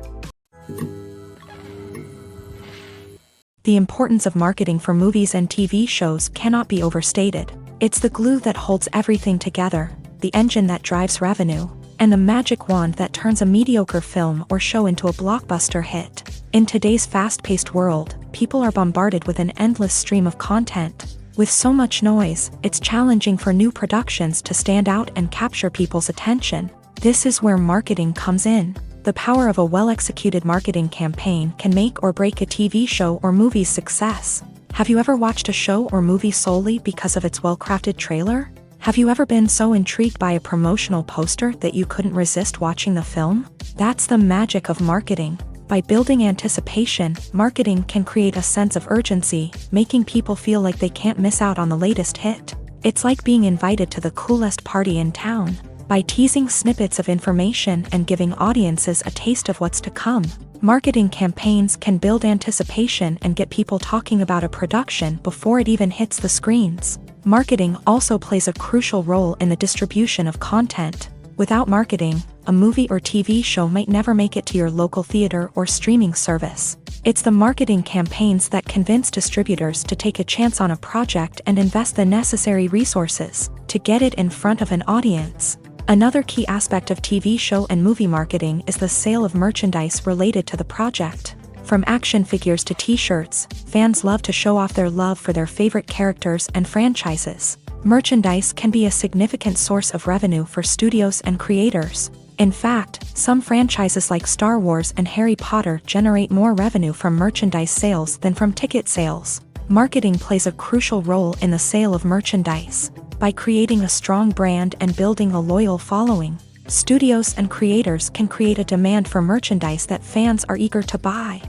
The importance of marketing for movies and TV shows cannot be overstated. It's the glue that holds everything together, the engine that drives revenue, and the magic wand that turns a mediocre film or show into a blockbuster hit. In today's fast-paced world, people are bombarded with an endless stream of content. With so much noise, it's challenging for new productions to stand out and capture people's attention. This is where marketing comes in. The power of a well-executed marketing campaign can make or break a TV show or movie's success. Have you ever watched a show or movie solely because of its well-crafted trailer? Have you ever been so intrigued by a promotional poster that you couldn't resist watching the film? That's the magic of marketing. By building anticipation, marketing can create a sense of urgency, making people feel like they can't miss out on the latest hit. It's like being invited to the coolest party in town. by teasing snippets of information and giving audiences a taste of what's to come. Marketing campaigns can build anticipation and get people talking about a production before it even hits the screens. Marketing also plays a crucial role in the distribution of content. Without marketing, a movie or TV show might never make it to your local theater or streaming service. It's the marketing campaigns that convince distributors to take a chance on a project and invest the necessary resources to get it in front of an audience. Another key aspect of TV show and movie marketing is the sale of merchandise related to the project. From action figures to t-shirts, fans love to show off their love for their favorite characters and franchises. Merchandise can be a significant source of revenue for studios and creators. In fact, some franchises like Star Wars and Harry Potter generate more revenue from merchandise sales than from ticket sales. Marketing plays a crucial role in the sale of merchandise. By creating a strong brand and building a loyal following, studios and creators can create a demand for merchandise that fans are eager to buy.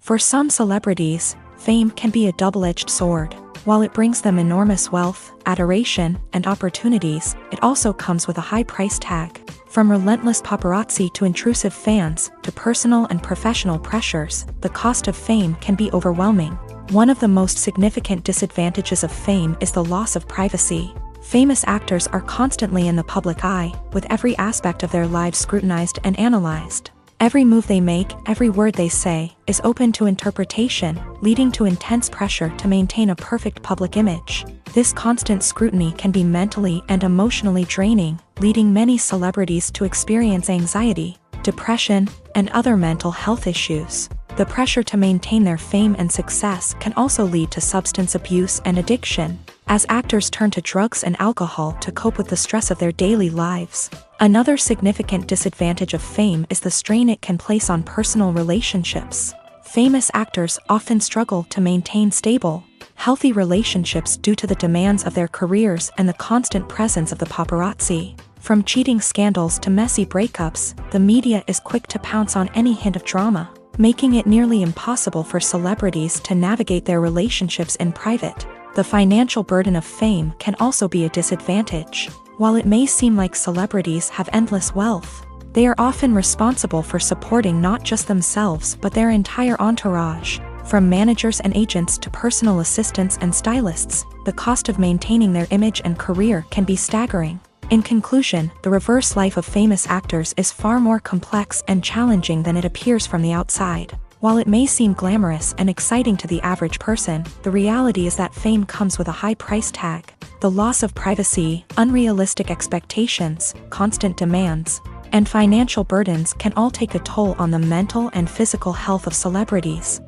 For some celebrities, fame can be a double-edged sword. While it brings them enormous wealth, adoration, and opportunities, it also comes with a high price tag. From relentless paparazzi to intrusive fans, to personal and professional pressures, the cost of fame can be overwhelming. One of the most significant disadvantages of fame is the loss of privacy. Famous actors are constantly in the public eye, with every aspect of their lives scrutinized and analyzed. Every move they make, every word they say, is open to interpretation, leading to intense pressure to maintain a perfect public image. This constant scrutiny can be mentally and emotionally draining, leading many celebrities to experience anxiety, depression, and other mental health issues. The pressure to maintain their fame and success can also lead to substance abuse and addiction, as actors turn to drugs and alcohol to cope with the stress of their daily lives. Another significant disadvantage of fame is the strain it can place on personal relationships. Famous actors often struggle to maintain stable, healthy relationships due to the demands of their careers and the constant presence of the paparazzi. From cheating scandals to messy breakups, the media is quick to pounce on any hint of drama, making it nearly impossible for celebrities to navigate their relationships in private. The financial burden of fame can also be a disadvantage. While it may seem like celebrities have endless wealth, they are often responsible for supporting not just themselves but their entire entourage. From managers and agents to personal assistants and stylists, the cost of maintaining their image and career can be staggering. In conclusion, the reverse life of famous actors is far more complex and challenging than it appears from the outside. While it may seem glamorous and exciting to the average person, the reality is that fame comes with a high price tag. The loss of privacy, unrealistic expectations, constant demands, and financial burdens can all take a toll on the mental and physical health of celebrities.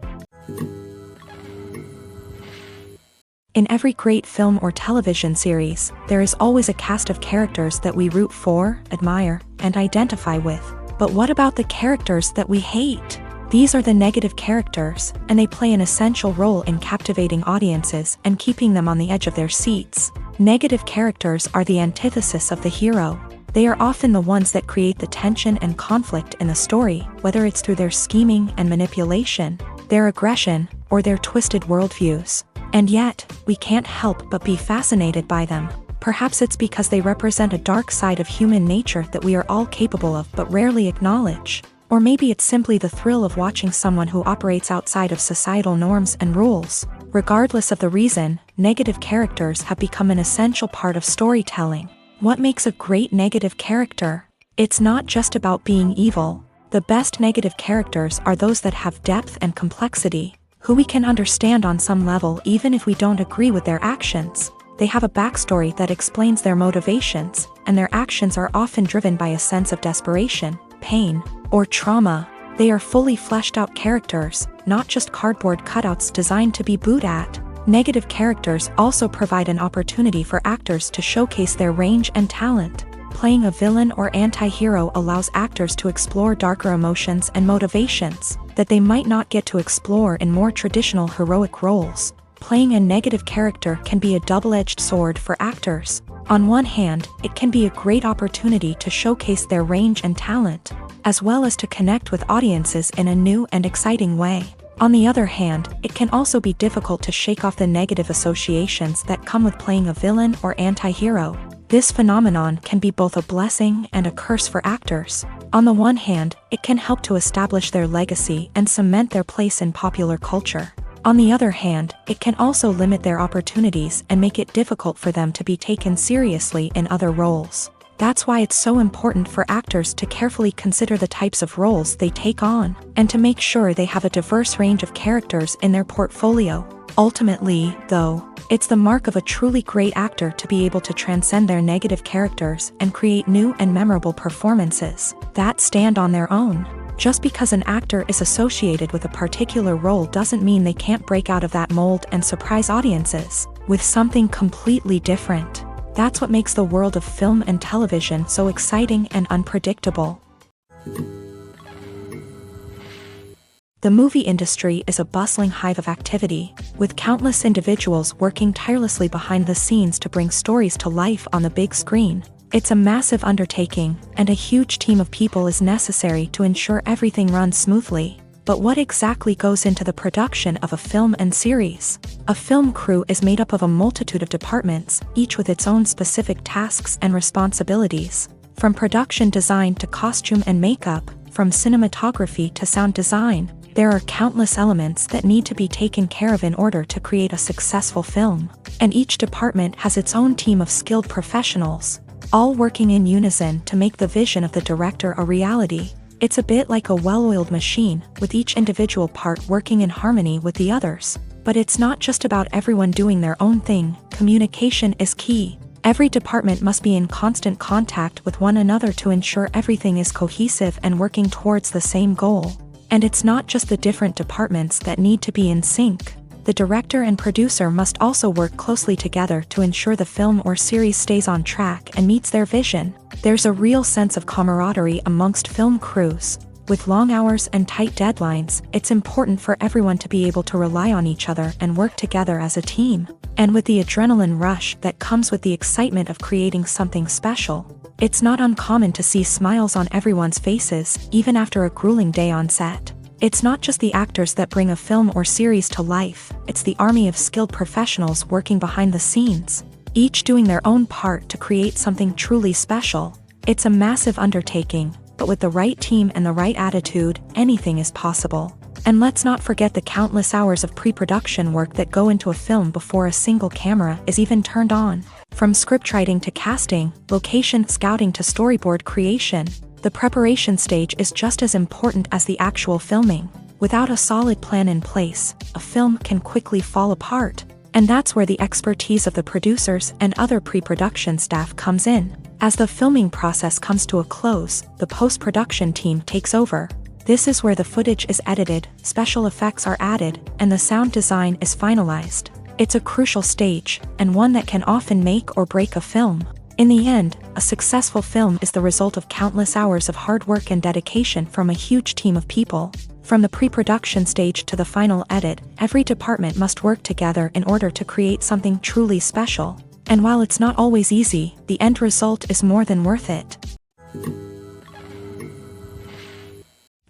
In every great film or television series, there is always a cast of characters that we root for, admire, and identify with. But what about the characters that we hate? These are the negative characters, and they play an essential role in captivating audiences and keeping them on the edge of their seats. Negative characters are the antithesis of the hero. They are often the ones that create the tension and conflict in the story, whether it's through their scheming and manipulation, their aggression, or their twisted worldviews. And yet, we can't help but be fascinated by them. Perhaps it's because they represent a dark side of human nature that we are all capable of but rarely acknowledge. Or maybe it's simply the thrill of watching someone who operates outside of societal norms and rules. Regardless of the reason, negative characters have become an essential part of storytelling. What makes a great negative character? It's not just about being evil. The best negative characters are those that have depth and complexity, who we can understand on some level even if we don't agree with their actions. They have a backstory that explains their motivations, and their actions are often driven by a sense of desperation, pain, or trauma. They are fully fleshed out characters, not just cardboard cutouts designed to be booed at. Negative characters also provide an opportunity for actors to showcase their range and talent. Playing a villain or anti-hero allows actors to explore darker emotions and motivations that they might not get to explore in more traditional heroic roles. Playing a negative character can be a double-edged sword for actors. On one hand, it can be a great opportunity to showcase their range and talent, as well as to connect with audiences in a new and exciting way. On the other hand, it can also be difficult to shake off the negative associations that come with playing a villain or anti-hero. This phenomenon can be both a blessing and a curse for actors. On the one hand, it can help to establish their legacy and cement their place in popular culture. On the other hand, it can also limit their opportunities and make it difficult for them to be taken seriously in other roles. That's why it's so important for actors to carefully consider the types of roles they take on, and to make sure they have a diverse range of characters in their portfolio. Ultimately, though, it's the mark of a truly great actor to be able to transcend their negative characters and create new and memorable performances that stand on their own. Just because an actor is associated with a particular role doesn't mean they can't break out of that mold and surprise audiences with something completely different. That's what makes the world of film and television so exciting and unpredictable. The movie industry is a bustling hive of activity, with countless individuals working tirelessly behind the scenes to bring stories to life on the big screen. It's a massive undertaking, and a huge team of people is necessary to ensure everything runs smoothly. But what exactly goes into the production of a film and series? A film crew is made up of a multitude of departments, each with its own specific tasks and responsibilities. From production design to costume and makeup, from cinematography to sound design, there are countless elements that need to be taken care of in order to create a successful film. And each department has its own team of skilled professionals, all working in unison to make the vision of the director a reality. It's a bit like a well-oiled machine, with each individual part working in harmony with the others. But it's not just about everyone doing their own thing. Communication is key. Every department must be in constant contact with one another to ensure everything is cohesive and working towards the same goal. And it's not just the different departments that need to be in sync. The director and producer must also work closely together to ensure the film or series stays on track and meets their vision. There's a real sense of camaraderie amongst film crews. With long hours and tight deadlines, it's important for everyone to be able to rely on each other and work together as a team. And with the adrenaline rush that comes with the excitement of creating something special, it's not uncommon to see smiles on everyone's faces, even after a grueling day on set. It's not just the actors that bring a film or series to life, it's the army of skilled professionals working behind the scenes, each doing their own part to create something truly special. It's a massive undertaking, but with the right team and the right attitude, anything is possible. And let's not forget the countless hours of pre-production work that go into a film before a single camera is even turned on. From scriptwriting to casting, location scouting to storyboard creation, the preparation stage is just as important as the actual filming. Without a solid plan in place, a film can quickly fall apart. And that's where the expertise of the producers and other pre-production staff comes in. As the filming process comes to a close, the post-production team takes over. This is where the footage is edited, special effects are added, and the sound design is finalized. It's a crucial stage, and one that can often make or break a film. In the end, a successful film is the result of countless hours of hard work and dedication from a huge team of people. From the pre-production stage to the final edit, every department must work together in order to create something truly special. And while it's not always easy, the end result is more than worth it.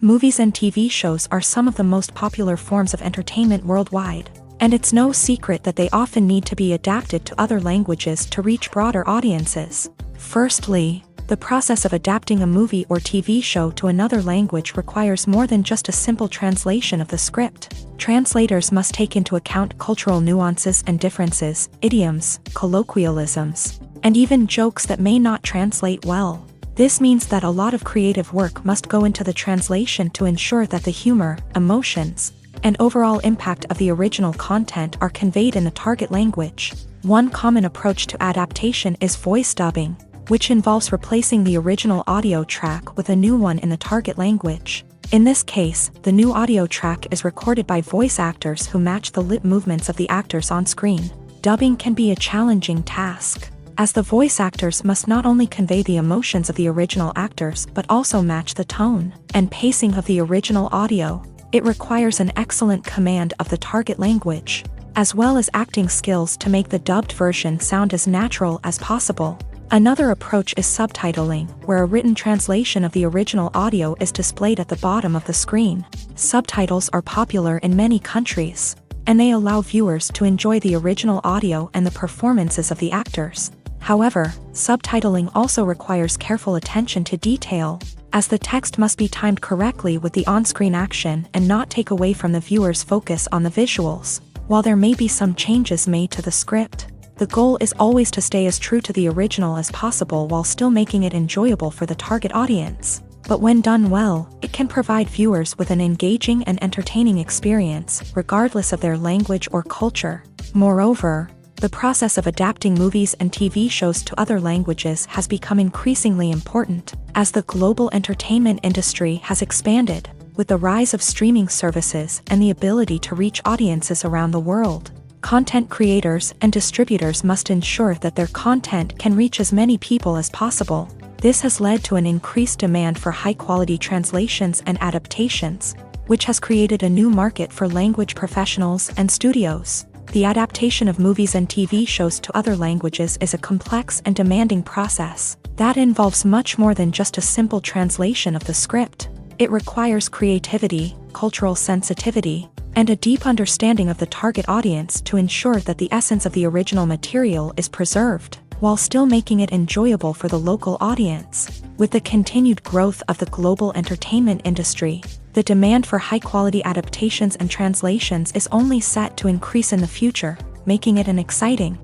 Movies and TV shows are some of the most popular forms of entertainment worldwide. And it's no secret that they often need to be adapted to other languages to reach broader audiences. Firstly, the process of adapting a movie or TV show to another language requires more than just a simple translation of the script. Translators must take into account cultural nuances and differences, idioms, colloquialisms, and even jokes that may not translate well. This means that a lot of creative work must go into the translation to ensure that the humor, emotions, and overall impact of the original content are conveyed in the target language. One common approach to adaptation is voice dubbing, which involves replacing the original audio track with a new one in the target language. In this case, the new audio track is recorded by voice actors who match the lip movements of the actors on screen. Dubbing can be a challenging task, as the voice actors must not only convey the emotions of the original actors but also match the tone and pacing of the original audio. It requires an excellent command of the target language, as well as acting skills to make the dubbed version sound as natural as possible. Another approach is subtitling, where a written translation of the original audio is displayed at the bottom of the screen. Subtitles are popular in many countries, and they allow viewers to enjoy the original audio and the performances of the actors. However, subtitling also requires careful attention to detail, as the text must be timed correctly with the on-screen action and not take away from the viewer's focus on the visuals. While there may be some changes made to the script, the goal is always to stay as true to the original as possible while still making it enjoyable for the target audience. But when done well, it can provide viewers with an engaging and entertaining experience, regardless of their language or culture. Moreover, the process of adapting movies and TV shows to other languages has become increasingly important, as the global entertainment industry has expanded, with the rise of streaming services and the ability to reach audiences around the world. Content creators and distributors must ensure that their content can reach as many people as possible. This has led to an increased demand for high-quality translations and adaptations, which has created a new market for language professionals and studios. The adaptation of movies and TV shows to other languages is a complex and demanding process that involves much more than just a simple translation of the script. It requires creativity, cultural sensitivity, and a deep understanding of the target audience to ensure that the essence of the original material is preserved, while still making it enjoyable for the local audience. With the continued growth of the global entertainment industry, the demand for high-quality adaptations and translations is only set to increase in the future, making it an exciting.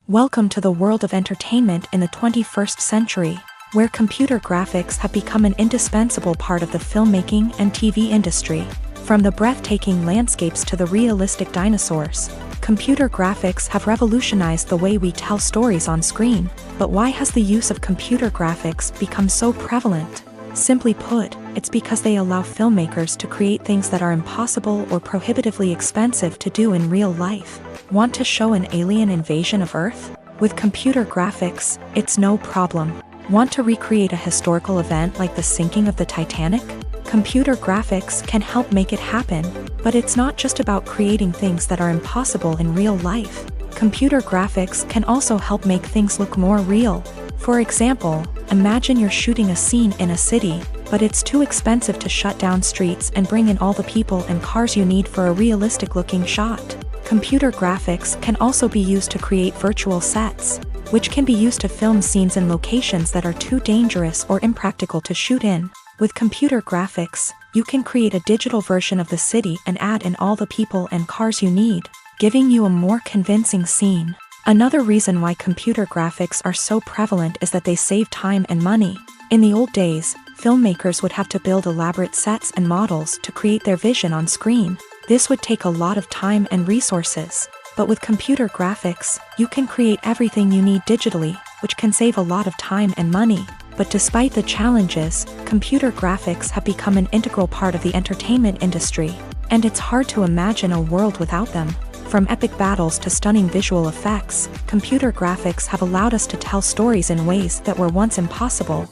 Welcome to the world of entertainment in the 21st century, where computer graphics have become an indispensable part of the filmmaking and TV industry. From the breathtaking landscapes to the realistic dinosaurs, computer graphics have revolutionized the way we tell stories on screen. But why has the use of computer graphics become so prevalent? Simply put, it's because they allow filmmakers to create things that are impossible or prohibitively expensive to do in real life. Want to show an alien invasion of Earth? With computer graphics, it's no problem. Want to recreate a historical event like the sinking of the Titanic? Computer graphics can help make it happen, but it's not just about creating things that are impossible in real life. Computer graphics can also help make things look more real. For example, imagine you're shooting a scene in a city, but it's too expensive to shut down streets and bring in all the people and cars you need for a realistic-looking shot. Computer graphics can also be used to create virtual sets, which can be used to film scenes in locations that are too dangerous or impractical to shoot in. With computer graphics, you can create a digital version of the city and add in all the people and cars you need, giving you a more convincing scene. Another reason why computer graphics are so prevalent is that they save time and money. In the old days, filmmakers would have to build elaborate sets and models to create their vision on screen. This would take a lot of time and resources. But with computer graphics, you can create everything you need digitally, which can save a lot of time and money. But despite the challenges, computer graphics have become an integral part of the entertainment industry, and it's hard to imagine a world without them. From epic battles to stunning visual effects, computer graphics have allowed us to tell stories in ways that were once impossible.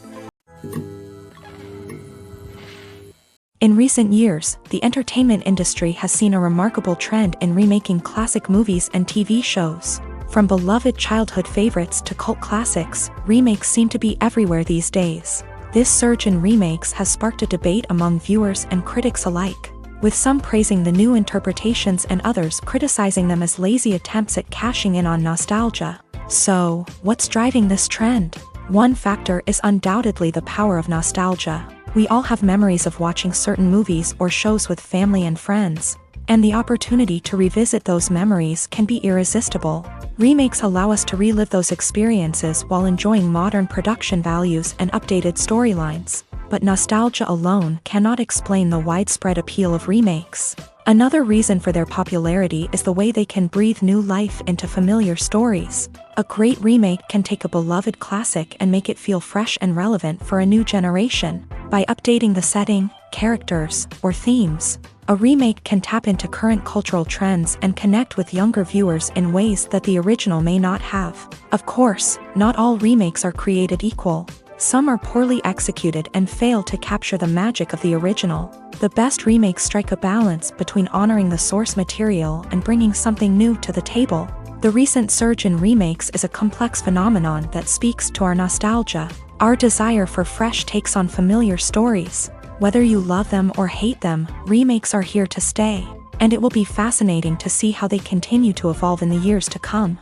In recent years, the entertainment industry has seen a remarkable trend in remaking classic movies and TV shows. From beloved childhood favorites to cult classics, remakes seem to be everywhere these days. This surge in remakes has sparked a debate among viewers and critics alike, with some praising the new interpretations and others criticizing them as lazy attempts at cashing in on nostalgia. So, what's driving this trend? One factor is undoubtedly the power of nostalgia. We all have memories of watching certain movies or shows with family and friends, and the opportunity to revisit those memories can be irresistible. Remakes allow us to relive those experiences while enjoying modern production values and updated storylines. But nostalgia alone cannot explain the widespread appeal of remakes. Another reason for their popularity is the way they can breathe new life into familiar stories. A great remake can take a beloved classic and make it feel fresh and relevant for a new generation. By updating the setting, characters, or themes, a remake can tap into current cultural trends and connect with younger viewers in ways that the original may not have. Of course, not all remakes are created equal. Some are poorly executed and fail to capture the magic of the original. The best remakes strike a balance between honoring the source material and bringing something new to the table. The recent surge in remakes is a complex phenomenon that speaks to our nostalgia, our desire for fresh takes on familiar stories. Whether you love them or hate them, remakes are here to stay, and it will be fascinating to see how they continue to evolve in the years to come.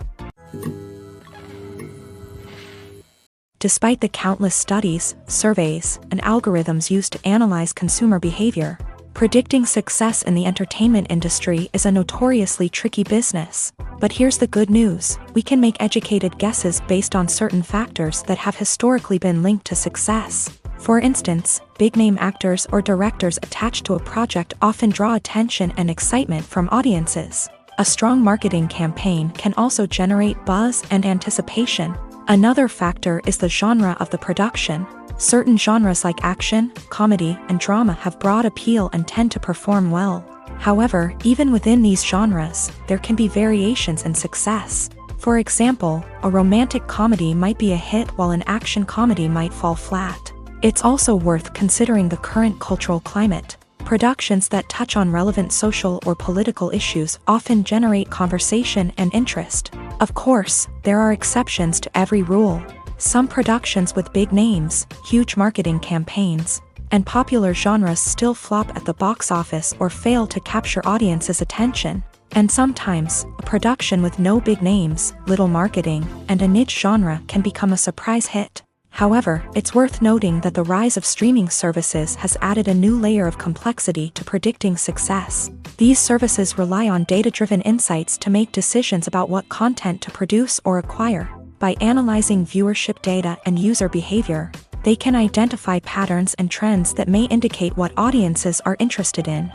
Despite the countless studies, surveys, and algorithms used to analyze consumer behavior, predicting success in the entertainment industry is a notoriously tricky business. But here's the good news: we can make educated guesses based on certain factors that have historically been linked to success. For instance, big-name actors or directors attached to a project often draw attention and excitement from audiences. A strong marketing campaign can also generate buzz and anticipation. Another factor is the genre of the production. Certain genres like action, comedy, and drama have broad appeal and tend to perform well. However, even within these genres, there can be variations in success. For example, a romantic comedy might be a hit while an action comedy might fall flat. It's also worth considering the current cultural climate. Productions that touch on relevant social or political issues often generate conversation and interest. Of course, there are exceptions to every rule. Some productions with big names, huge marketing campaigns, and popular genres still flop at the box office or fail to capture audiences' attention. And sometimes, a production with no big names, little marketing, and a niche genre can become a surprise hit. However, it's worth noting that the rise of streaming services has added a new layer of complexity to predicting success. These services rely on data-driven insights to make decisions about what content to produce or acquire. By analyzing viewership data and user behavior, they can identify patterns and trends that may indicate what audiences are interested in.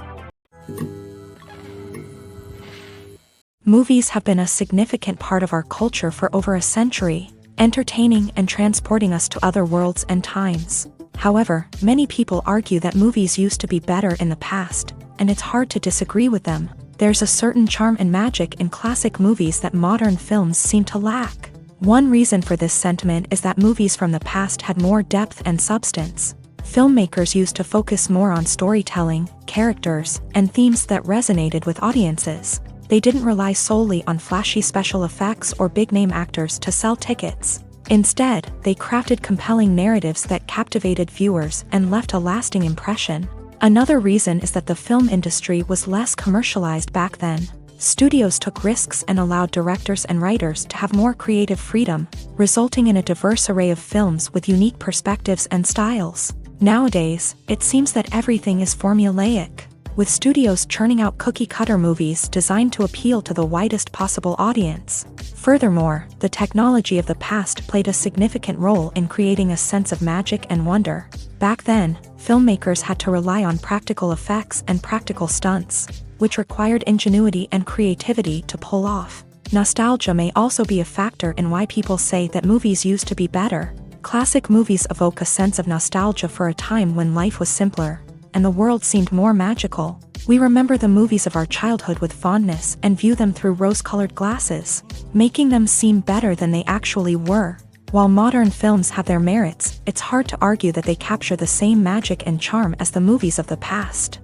Movies have been a significant part of our culture for over a century, entertaining and transporting us to other worlds and times. However, many people argue that movies used to be better in the past, and it's hard to disagree with them. There's a certain charm and magic in classic movies that modern films seem to lack. One reason for this sentiment is that movies from the past had more depth and substance. Filmmakers used to focus more on storytelling, characters, and themes that resonated with audiences. They didn't rely solely on flashy special effects or big-name actors to sell tickets. Instead, they crafted compelling narratives that captivated viewers and left a lasting impression. Another reason is that the film industry was less commercialized back then. Studios took risks and allowed directors and writers to have more creative freedom, resulting in a diverse array of films with unique perspectives and styles. Nowadays, it seems that everything is formulaic, with studios churning out cookie-cutter movies designed to appeal to the widest possible audience. Furthermore, the technology of the past played a significant role in creating a sense of magic and wonder. Back then, filmmakers had to rely on practical effects and practical stunts, which required ingenuity and creativity to pull off. Nostalgia may also be a factor in why people say that movies used to be better. Classic movies evoke a sense of nostalgia for a time when life was simpler, and the world seemed more magical. We remember the movies of our childhood with fondness and view them through rose-colored glasses, making them seem better than they actually were. While modern films have their merits, it's hard to argue that they capture the same magic and charm as the movies of the past.